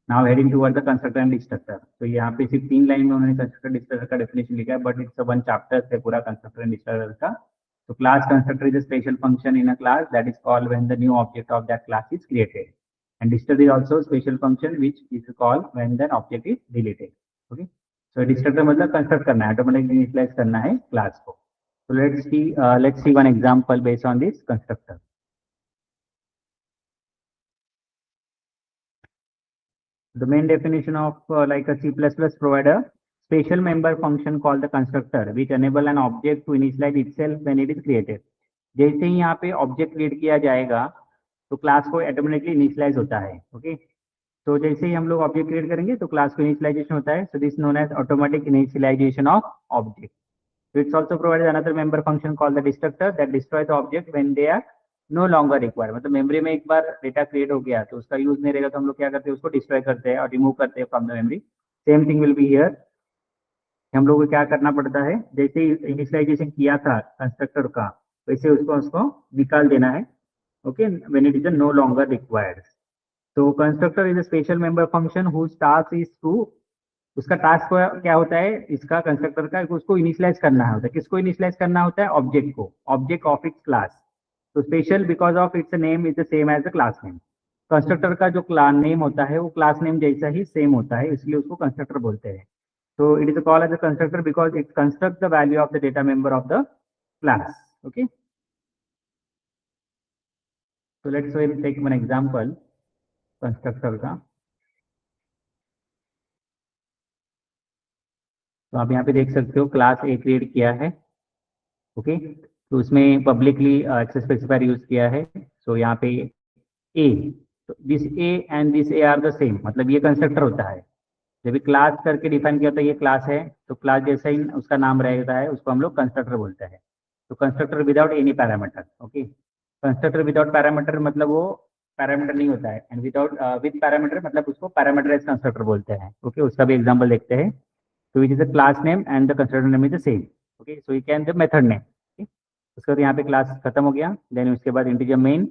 now heading toward the constructor and destructor. तो यहाँ पे सिर्फ 3 लाइन में उन्होंने कंस्ट्रक्टर डिस्ट्रक्टर का डेफिनेशन लिखा है, बट इट्स वन चैप्टर है पूरा कंस्ट्रक्टर एंड डिस्ट्रक्टर का। So class constructor is a special function in a class that is called when the new object of that class is created. And destructor is also a special function which is called when the object is deleted. Okay, so destructor मतलब construct करना है, automatically initialize करना है class को। So let's see one example based on this constructor. The main definition of like a C++ provider special member function called the constructor which enable an object to initialize itself when it is created. जैसे ही यहाँ पे object create किया जाएगा तो class को automatically initialise होता है। Okay, तो जैसे ही हम लोग ऑब्जेक्ट क्रिएट करेंगे तो क्लास को इनिशियलाइजेशन होता है। So this known as automatic initialization of object. So it's also provides another member function called the destructor that destroy the object when they are no longer required. मतलब memory में एक बार data create हो गया तो उसका use नहीं रहेगा तो हम लोग क्या करते हैं, उसको डिस्ट्रॉय करते हैं और रिमूव करते हैं from the memory. Same thing will be here, हम लोग को क्या करना पड़ता है, जैसे ही इनिशियलाइजेशन किया था कंस्ट्रक्टर का वैसे उसको निकाल देना है। Okay, when it is no longer required. तो constructor is a special member function whose task is to, उसका टास्क क्या होता है इसका कंस्ट्रक्टर का, उसको इनिशियलाइज करना होता है। किसको इनिशियलाइज करना होता है? ऑब्जेक्ट को, ऑब्जेक्ट ऑफ इट्स क्लास। तो special because of its name is the same as the class name. Constructor का जो क्लास नेम होता है वो क्लास नेम जैसा ही सेम होता है, इसलिए उसको कंस्ट्रक्टर बोलते हैं। तो it is called as a constructor because it construct the value of the data member of the class. Okay, so let's say take one example constructor का। तो आप यहाँ पे देख सकते हो क्लास ए क्रिएट किया है। ओके, तो उसमें पब्लिकली एक्सेस स्पेसिफायर यूज किया है। सो यहाँ पे ए, तो this A and this A R the same, मतलब ये कंस्ट्रक्टर होता है। जब भी क्लास करके डिफाइन किया होता है ये क्लास है, तो क्लास जैसा ही उसका नाम रहता है उसको हम लोग कंस्ट्रक्टर बोलते हैं। तो constructor without any parameter. Okay, constructor without parameter मतलब वो पैरामीटर नहीं होता है, एंड विदाउट विद पैरामीटर मतलब उसको पैरामीटराइज कंस्ट्रक्टर बोलते हैं। ओके, उसका भी एग्जांपल देखते हैं। तो it is the class name and the constructor name is the same. Okay, so you can the method name. उसके बाद यहाँ पे क्लास खत्म हो गया। देन उसके बाद इंटीजर मेन,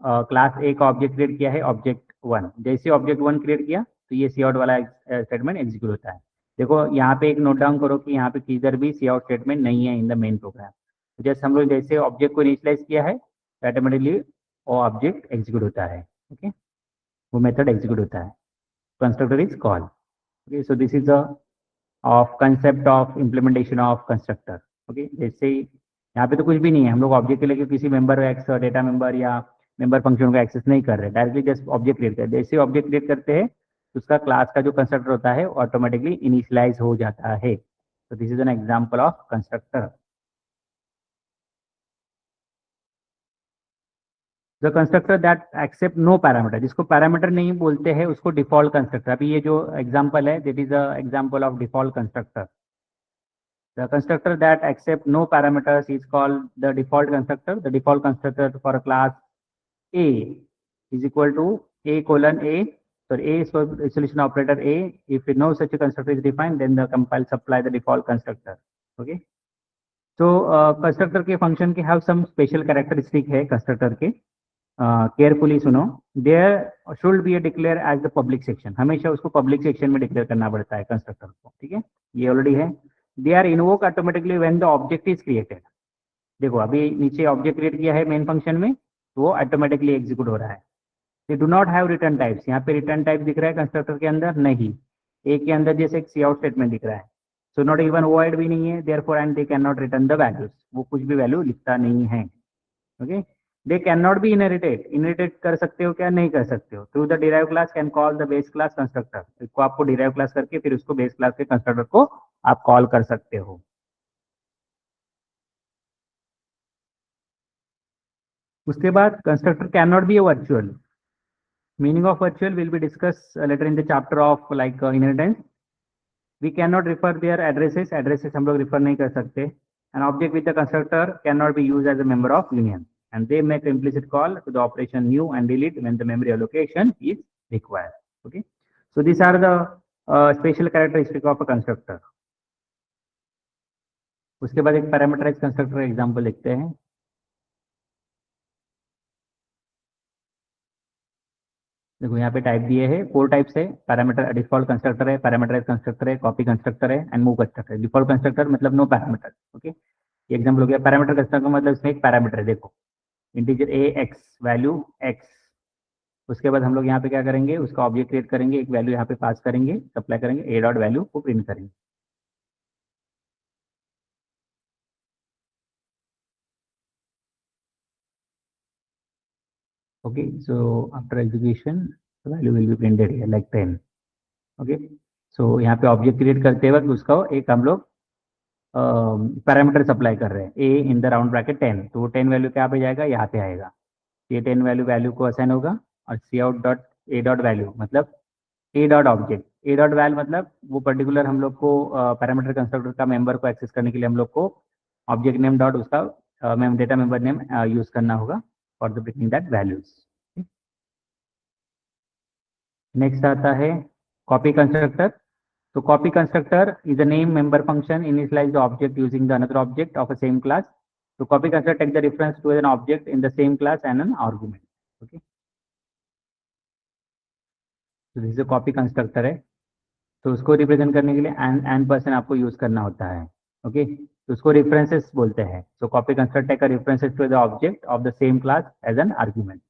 क्लास ए का ऑब्जेक्ट क्रिएट किया है ऑब्जेक्ट वन। जैसे ऑब्जेक्ट वन क्रिएट किया तो ये सी आउट वाला स्टेटमेंट एग्जीक्यूट होता है। देखो यहाँ पे एक नोट डाउन करो कि यहाँ पे किधर भी सी आउट स्टेटमेंट नहीं है इन द मेन प्रोग्राम। तो जैसे हम लोग जैसे ऑब्जेक्ट को इनिशियलाइज किया है ऑटोमेटिकली वो ऑब्जेक्ट एग्जीक्यूट होता है। ओके, वो मेथड एग्जीक्यूट होता है, constructor is call. Okay, so this is the of concept of implementation of constructor. Okay, जैसे यहाँ पे तो कुछ भी नहीं है, हम लोग ऑब्जेक्ट के लेके किसी मेंबर एक्स डेटा मेंबर या मेंबर फंक्शन का एक्सेस नहीं कर रहे, डायरेक्टली जस्ट ऑब्जेक्ट क्रिएट करते हैं। जैसे ऑब्जेक्ट क्रिएट करते हैं उसका क्लास का जो कंस्ट्रक्टर होता है ऑटोमेटिकली इनिशियलाइज हो जाता है। तो this is an example of constructor. The constructor that accept no parameter, जिसको पैरामीटर नहीं बोलते हैं उसको डिफॉल्ट कंस्ट्रक्टर। अभी ये जो एग्जांपल है that is a example of default constructor. The constructor that accept no parameters is called the default constructor. The default constructor for a class A is equal to A colon A. So A is for solution operator A. If no such a constructor is defined, then the compile supply the default constructor. Okay. So constructor के function के have some special characteristic है constructor के। Carefully सुनो, there should be declare as the public section, हमेशा उसको public section में declare करना पड़ता है कंस्ट्रक्टर को। ठीक है, ये ऑलरेडी है। They are invoke automatically when the object is created. देखो अभी नीचे ऑब्जेक्ट क्रिएट किया है मेन फंक्शन में, तो वो ऑटोमेटिकली एग्जीक्यूट हो रहा है। They do not have return types, यहाँ पे रिटर्न टाइप दिख रहा है कंस्ट्रक्टर के अंदर नहीं, ए के अंदर जैसे एक सी आउट स्टेटमेंट दिख रहा है। सो नॉट इवन वॉइड भी नहीं है, therefore and they can not return the values, वो कुछ भी वैल्यू लिखता नहीं है। Okay, they can not B inherited, inherited कर सकते हो क्या? नहीं कर सकते हो। Through the derive class can call the base class constructor, इसको आपको डिराइव क्लास करके फिर उसको बेस क्लास के कंस्ट्रक्टर को आप कॉल कर सकते हो। उसके बाद constructor can not be a virtual. Meaning of virtual will be discuss later in the chapter of like inheritance. We can not refer their addresses, addresses हम लोग रिफर नहीं कर सकते। An object with the constructor can not be use as a member of union, and they make implicit call to the operation new and delete when the memory allocation is required. Okay, so these are the special characteristic of a constructor. उसके बाद एक parameterise constructor example देखते हैं। देखो यहाँ पे type दिए हैं, 4 टाइप्स है पैरामीटर। डिफॉल्ट कंस्ट्रक्टर है, पैरामीटराइज कंस्ट्रक्टर है, कॉपी कंस्ट्रक्टर है and move constructor. Default constructor मतलब नो पैरामीटर। ओके, एग्जांपल हो गया पैरामीटर कंस्ट्रक्टर मतलब इसमें एक पैरामीटर है, देखो integer a x, value x. उसके बाद हम लोग यहाँ पे क्या करेंगे, उसका ऑब्जेक्ट क्रिएट करेंगे, एक वैल्यू यहाँ पे पास करेंगे, सप्लाई करेंगे, ए डॉट वैल्यू को प्रिंट करेंगे। Okay, so after execution value will be printed here like 10। Okay, so यहाँ पे ऑब्जेक्ट क्रिएट करते वक्त उसका एक हम लोग पैरामीटर सप्लाई कर रहे हैं, ए इन द राउंड ब्रैकेट 10, तो वो 10 वैल्यू क्या पे जाएगा, यहाँ पे आएगा। ये 10 वैल्यू वैल्यू को असाइन होगा, और C out dot A dot value मतलब A dot object, A dot val मतलब वो पर्टिकुलर हम लोग को पैरामीटर कंस्ट्रक्टर का मेंबर को एक्सेस करने के लिए हम लोग को ऑब्जेक्ट नेम डॉट उसका डेटा मेंबर नेम यूज करना होगा for the printing that values. Next आता है कॉपी कंस्ट्रक्टर। तो copy constructor is a name member function initialize the object using the another object of a same class. So copy constructor take the reference to an object in the same class and an argument. Okay. तो जैसे copy constructor है, तो उसको represent करने के लिए N percent आपको use करना होता है। ओके, तो उसको रेफरेंसेस बोलते हैं। सो कॉपी कंस्ट्रक्टर का references to the object of the same class as an argument.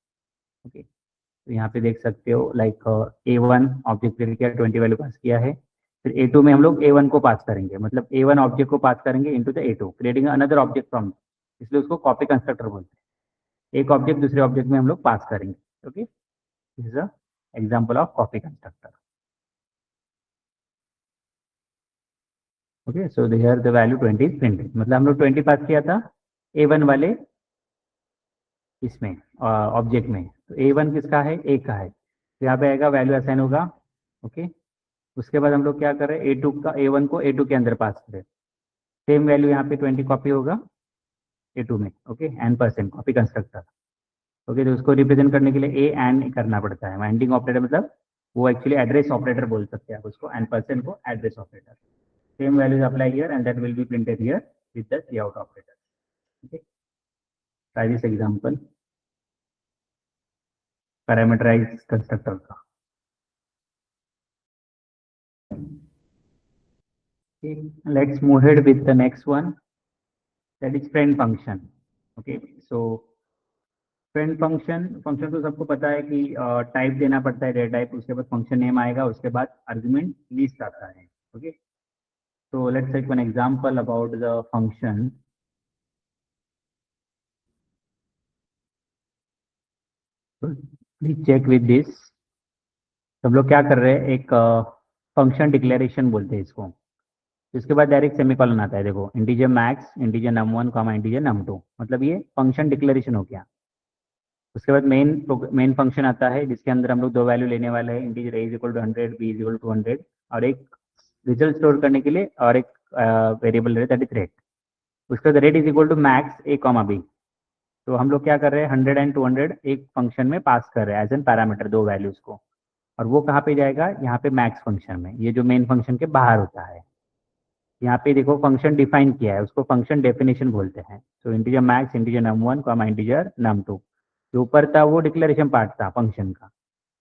Okay, तो यहाँ पे देख सकते हो लाइक A1 ऑब्जेक्ट क्रिएट किया, 20 वैल्यू पास किया है। फिर A2 में हम लोग A1 को पास करेंगे, मतलब A1 ऑब्जेक्ट को पास करेंगे into the A2 creating another object from, इसलिए उसको कॉपी कंस्ट्रक्टर बोलते हैं। एक ऑब्जेक्ट दूसरे ऑब्जेक्ट में हम लोग पास करेंगे। Okay, this is a example of copy constructor. Okay, so here the value 20 is printed, मतलब हम लोग 20 पास किया था A1 वाले इसमें ऑब्जेक्ट में। तो A1 किसका है, ए का है, तो यहाँ पे आएगा वैल्यू असाइन होगा। ओके, उसके बाद हम लोग क्या कर रहे हैं, A2 का A1 को A2 के अंदर पास करें, सेम वैल्यू यहाँ पे 20 कॉपी होगा A2 में। Okay, ampersand copy constructor. Okay, तो उसको रिप्रेजेंट करने के लिए ए एंड करना पड़ता है, एंडिंग ऑपरेटर, मतलब वो एक्चुअली एड्रेस ऑपरेटर बोल सकते हैं आप उसको, एन परसेंट को address operator. Same values apply here and that will be printed here with the C out operator. Okay, try this example parameterize constructor का। Okay, let's move ahead with the next one, that is friend function. Okay, so friend function तो सबको पता है कि type देना पड़ता है, data type, उसके बाद फंक्शन नेम आएगा, उसके बाद आर्गुमेंट लिस्ट आता है। Okay, so let's take one example about the function. So please check with this. सब लोग क्या कर रहे हैं, एक फंक्शन डिक्लेरेशन बोलते हैं इसको। इसके बाद डायरेक्ट सेमीकोलन आता है, देखो integer max, integer num1 comma integer num2, मतलब ये फंक्शन डिक्लेरेशन हो गया। उसके बाद मेन फंक्शन आता है जिसके अंदर हम लोग दो वैल्यू लेने वाले हैं, integer a is equal to 100, b is equal to 100, और एक रिजल्ट स्टोर करने के लिए और एक वेरिएबल है दैट इज रेट। उसके बाद rate is equal to max a comma b। तो हम लोग क्या कर रहे हैं, 100 एंड 200 एक फंक्शन में पास कर रहे हैं एज एन पैरामीटर, दो वैल्यूज को, और वो कहाँ पे जाएगा, यहाँ पे मैक्स फंक्शन में, ये जो मेन फंक्शन के बाहर होता है। यहाँ पे देखो फंक्शन डिफाइन किया है, उसको फंक्शन डेफिनेशन बोलते हैं। तो integer max, integer num1 comma integer num2, जो ऊपर था वो डिक्लेरेशन पार्ट था फंक्शन का,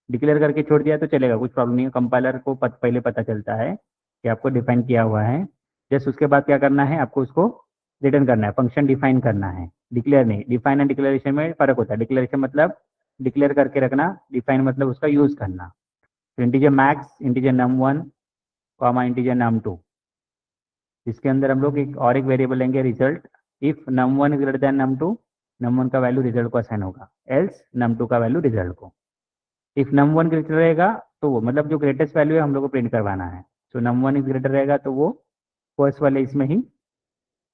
डिक्लेयर करके छोड़ दिया तो चलेगा, कुछ प्रॉब्लम नहीं है, कंपाइलर को पहले पता चलता है कि आपको डिफाइन किया हुआ है। जस्ट उसके बाद क्या करना है, आपको उसको रिटर्न करना है, फंक्शन डिफाइन करना है, डिक्लेयर नहीं। डिफाइन एंड डिक्लेरेशन में फर्क होता है, डिक्लेरेशन मतलब डिक्लेयर करके रखना, डिफाइन मतलब उसका यूज करना। तो integer max, integer num1 comma integer num2, इसके अंदर हम लोग एक वेरिएबल लेंगे result. If num1 is greater then num2, num1 का वैल्यू रिजल्ट को असाइन होगा, एल्स num2 का वैल्यू रिजल्ट को। इफ num1 ग्रेटर रहेगा तो वो, मतलब जो ग्रेटेस्ट वैल्यू है हम लोग को प्रिंट करवाना है, तो num1 इज ग्रेटर रहेगा तो वो फर्स्ट वाले इसमें ही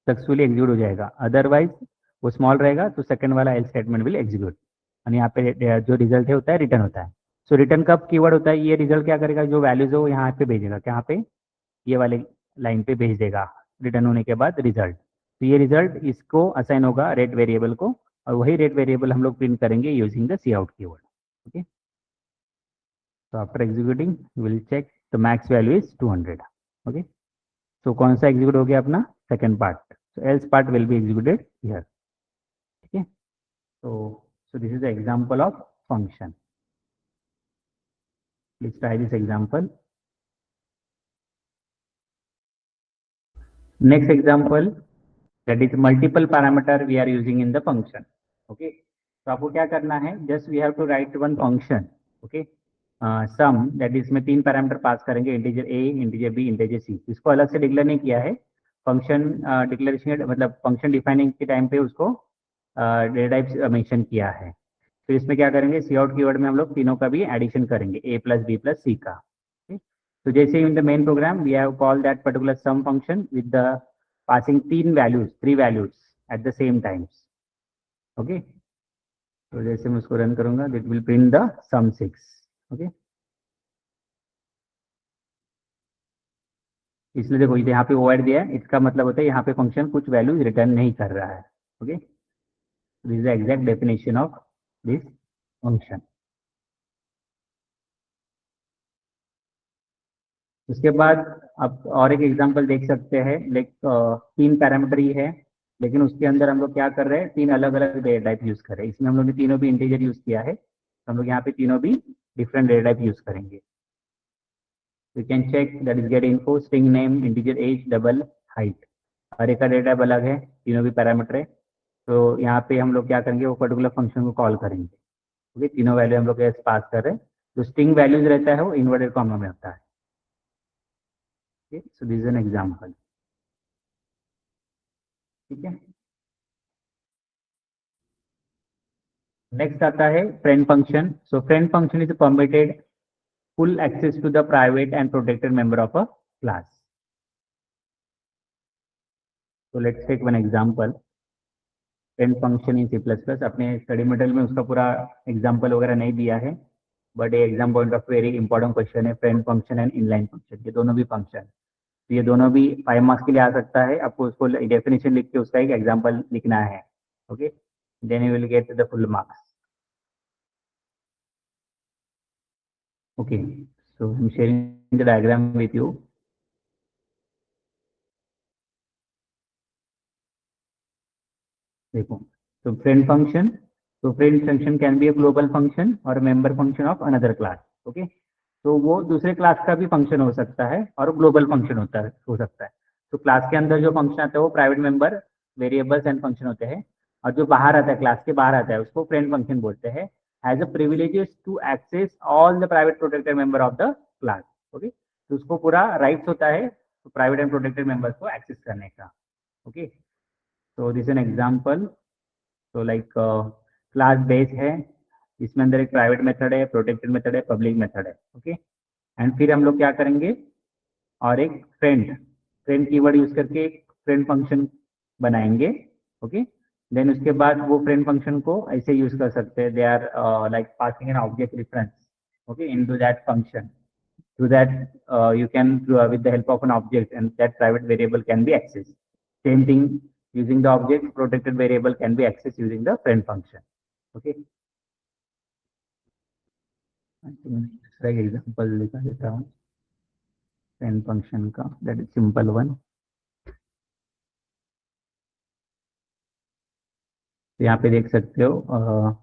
सक्सेसफुली एग्जीक्यूट हो जाएगा, अदरवाइज वो स्मॉल रहेगा तो सेकंड वाला एल्स स्टेटमेंट विल एग्जीक्यूट, और यहाँ पे जो रिजल्ट है होता है रिटर्न होता है। सो रिटर्न कब कीवर्ड होता है, ये रिजल्ट क्या करेगा, जो वैल्यूज है वो यहाँ पे भेजेगा, कहाँ पे, ये वाले लाइन पे भेज देगा रिटर्न होने के बाद रिजल्ट। तो ये रिजल्ट इसको असाइन होगा रेट वेरिएबल को, और वही रेट वेरिएबल हम लोग प्रिंट करेंगे using the C out keyword. Okay, तो after executing will check the max value is 200। Okay, so कौन सा एग्जीक्यूट हो गया अपना, second part, so else part will be executed here. ठीक है, so this is the example of function. Please try this example. Next example, that is multiple parameter we are using in the function. Okay, तो आपको क्या करना है, just we have to write one function. Okay, sum, that is में तीन parameter pass करेंगे, integer a, integer b, integer c। इसको अलग से डिक्लेयर नहीं किया है, फंक्शन डिक्लेरेशन मतलब फंक्शन डिफाइनिंग के टाइम पे उसको डेटा टाइप मेंशन किया है। फिर इसमें क्या करेंगे, सी आउट कीवर्ड में हम लोग तीनों का भी एडिशन करेंगे, a plus B plus C का। तो जैसे in the main program we have call that particular sum function with the passing three values at the same times. Okay, तो जैसे मैं उसको रन करूंगा, that will print the sum 6। Okay, इसलिए देखो यहाँ पे ओएड दिया है, इसका मतलब होता है यहाँ पे फंक्शन कुछ वैल्यूज रिटर्न नहीं कर रहा है। Okay, this is the exact definition of this function. उसके बाद आप और एक एग्जांपल देख सकते हैं, लाइक तीन पैरामीटर ही है, लेकिन उसके अंदर हम लोग क्या कर रहे हैं, तीन अलग अलग डेटा टाइप यूज कर रहे हैं। इसमें हम लोग ने तीनों भी इंटीजर यूज किया है, तो हम लोग यहाँ पे तीनों भी डिफरेंट डेटा टाइप यूज करेंगे। We can check that is get info, string name, integer age, double height. हर एक का डेटा अलग है, तीनों भी पैरामीटर है। तो यहाँ पे हम लोग क्या करेंगे, वो पर्टिकुलर फंक्शन को कॉल करेंगे। ओके, तीनों वैल्यू हम लोग पास कर रहे हैं। जो स्ट्रिंग वैल्यूज रहता है वो इन्वर्टेड कॉमा में होता है। Okay, so this is an example. ठीक है, नेक्स्ट आता है friend function. So friend function is permitted full access to the private and protected member of a class. So let's take one example. Friend function in C++. अपने study material में उसका पूरा example वगैरह नहीं दिया है, बट ये exam point of very important question है। Friend function and inline function, ये दोनों भी फंक्शन, तो ये दोनों भी 5 मार्क्स के लिए आ सकता है। आपको उसको डेफिनेशन लिख के उसका एक एग्जाम्पल लिखना है। Okay, then you will get the full marks. Okay, so I'm sharing the diagram with you. देखो, तो फ्रेंड फंक्शन, तो friend function can be a global function और member function of another class. Okay, तो वो दूसरे class का भी function हो सकता है और ग्लोबल फंक्शन होता है, हो सकता है। तो क्लास के अंदर जो फंक्शन आता है वो private member, variables and function होते हैं, और जो बाहर आता है, क्लास के बाहर आता है, उसको फ्रेंड फंक्शन बोलते हैं। Has a privileges to access all the private protected member of the class. Okay, तो उसको पूरा राइट्स होता है तो प्राइवेट एंड प्रोटेक्टेड मेंबर्स को एक्सेस करने का। ओके, तो दिस एन एग्जांपल। तो लाइक क्लास बेस है, इसमें अंदर एक प्राइवेट मेथड है, प्रोटेक्टेड मेथड है, पब्लिक मेथड है। ओके, एंड फिर हम लोग क्या करेंगे, और एक फ्रेंड कीवर्ड यूज करके एक फ्रेंड फंक्शन बनाएंगे। ओके, देन उसके बाद वो फ्रेंड फंक्शन को ऐसे यूज कर सकते हैं, they are like passing an object reference okay into that function, through that you can with the help of an object, and that private variable can be accessed. Same thing, using the object, protected variable can be accessed using the friend function. Okay, दूसरा example दिखा देता हूँ friend function का, that is simple one. तो यहाँ पे देख सकते हो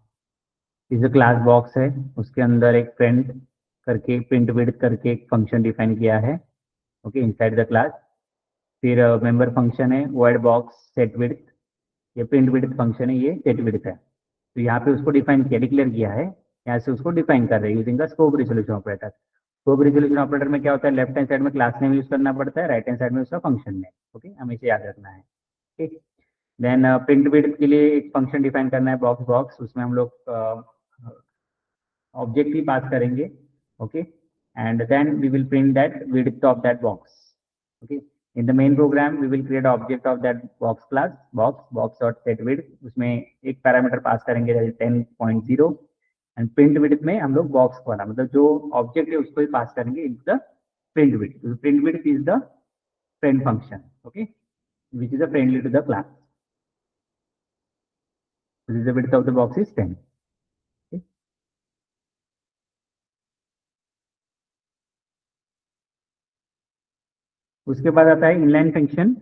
इस क्लास बॉक्स है, उसके अंदर एक फ्रेंड करके प्रिंट विड्थ करके एक फंक्शन डिफाइन किया है। Okay, inside the class. फिर मेंबर फंक्शन है void बॉक्स सेट विड्थ, ये प्रिंट विड्थ फंक्शन है, ये सेट विड्थ है। तो यहाँ पे उसको डिफाइन किया, डिक्लेयर किया है, यहाँ से उसको डिफाइन कर रहे हैं using the scope resolution operator. Scope resolution operator में क्या होता है, लेफ्ट हैंड साइड में क्लास नेम यूज करना पड़ता है, राइट हैंड साइड में उसका फंक्शन नेम। ओके, हमेशा याद रखना है। ठीक, देन प्रिंट विड्थ के लिए एक फंक्शन डिफाइन करना है बॉक्स, उसमें हम लोग ऑब्जेक्ट ही पास करेंगे। Okay, and then we will print that width of that box. Okay, in the main program we will create object of that box class, box dot set width, उसमें एक parameter pass करेंगे 10.0, and print width में हम लोग box वाला, मतलब जो object है उसको ही पास करेंगे in the print width. Print width is the friend function, okay, which is a friendly to the class. This is the width of the box is 10. Okay. उसके बाद आता है inline function.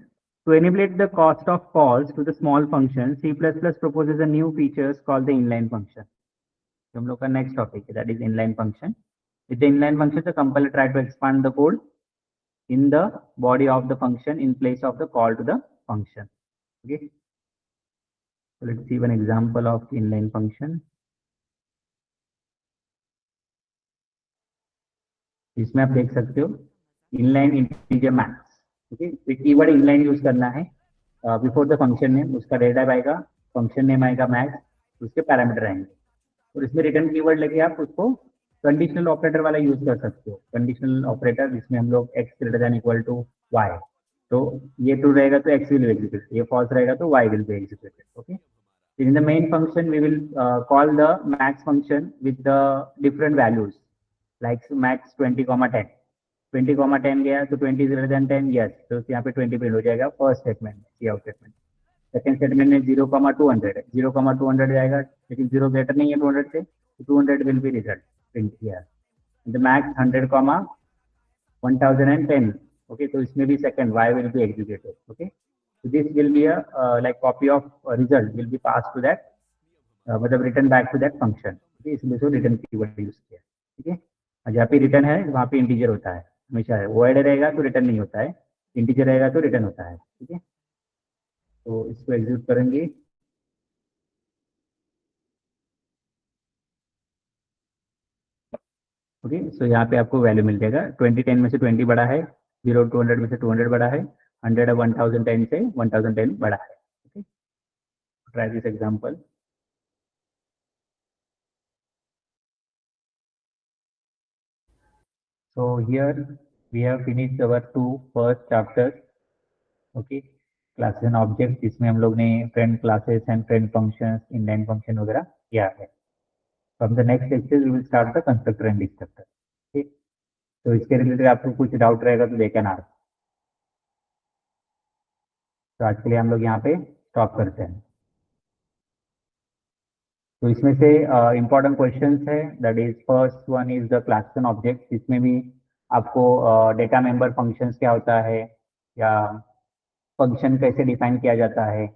To enable the cost of calls to the small function, C++ proposes a new features called the inline function. तो हम लोग का next topic है, that is inline function. With the inline function, the compiler try to expand the code in the body of the function in place of the call to the function. Okay. So let's see one example of inline function. इसमें आप देख सकते हो inline integer max. Okay, तो keyword inline use करना है before the function name, उसका data आएगा, फंक्शन नेम आएगा मैक्स, उसके पैरामीटर आएंगे, और इसमें रिटर्न कीवर्ड लेके आप उसको कंडीशनल ऑपरेटर वाला यूज कर सकते हो। कंडीशनल ऑपरेटर जिसमें हम लोग x greater than equal to y, तो ये ट्रू रहेगा तो x विल बी एग्जीक्यूटेड, ये फॉल्स रहेगा तो y will be executed. Okay, in the main function we will call the max function with the different values like max 20,10, 20,10 गया तो 20 is greater than 10, yes, तो यहाँ पे 20 प्रिंट हो जाएगा फर्स्ट स्टेटमेंट, सी आउट स्टेटमेंट। सेकंड स्टेटमेंट में 0,200 है, 0,200 जाएगा, लेकिन 0 ग्रेटर नहीं है 200 से, तो 200 will be result print here. The max 100, 1010, okay, तो इसमें भी second y will be executed. Okay, so this will be a like copy of result will be passed to that मतलब return back to that function. इसलिए इसको return keyword use किया। ठीक है, जहाँ पे रिटर्न है वहाँ पे इंटीजर होता है। हमेशा है, वॉइड रहेगा तो रिटर्न नहीं होता है, इंटीजर रहेगा तो रिटर्न होता है। ठीक है, तो इसको एग्जीक्यूट करेंगे। ओके, सो यहाँ पे आपको वैल्यू मिल जाएगा 20 10 में से 20 बड़ा है, 0 200 में से 200 बड़ा है, 100 1010 से 1010 बड़ा है। Okay, try this example. So here we have finished our two first chapters. Okay, classes and objects, जिसमें हम लोग ने friend classes and friend functions, inline function वगैरह किया है। From the next lecture we will start the constructor and destructor. Okay, तो इसके related आपको कुछ डाउट रहेगा तो दे कैन आस्क। तो आज के लिए हम लोग यहाँ पे स्टॉप करते हैं। तो इसमें से इंपॉर्टेंट क्वेश्चंस है, that is first one is the classes and objects. इसमें भी आपको डेटा मेंबर फंक्शंस क्या होता है, या फंक्शन कैसे डिफाइन किया जाता है,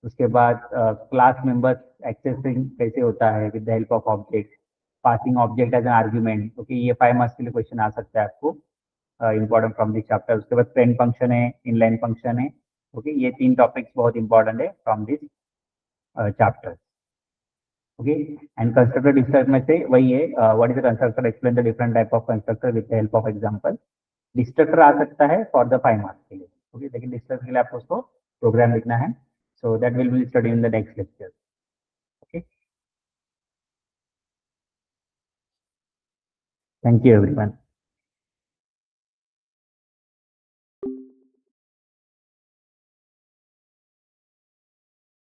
उसके बाद क्लास मेंबर्स एक्सेसिंग कैसे होता है with the help of object, passing object as an argument. Okay, ये 5 मार्क्स के लिए क्वेश्चन आ सकता है आपको, इंपॉर्टेंट फ्रॉम दिस चैप्टर। उसके बाद फ्रेंड फंक्शन है, इनलाइन फंक्शन है। ओके, ये 3 टॉपिक्स बहुत इंपॉर्टेंट है from this chapter. Okay, and constructor destructor में से वही है, what is the constructor, explain the different type of constructor with the help of example. Destructor आ सकता है फॉर द 5 मार्क्स के लिए। ओके, लेकिन डिस्ट्रक्टर के लिए आपको उसको प्रोग्राम लिखना है, so that will B study in the next lecture. Okay, thank you everyone.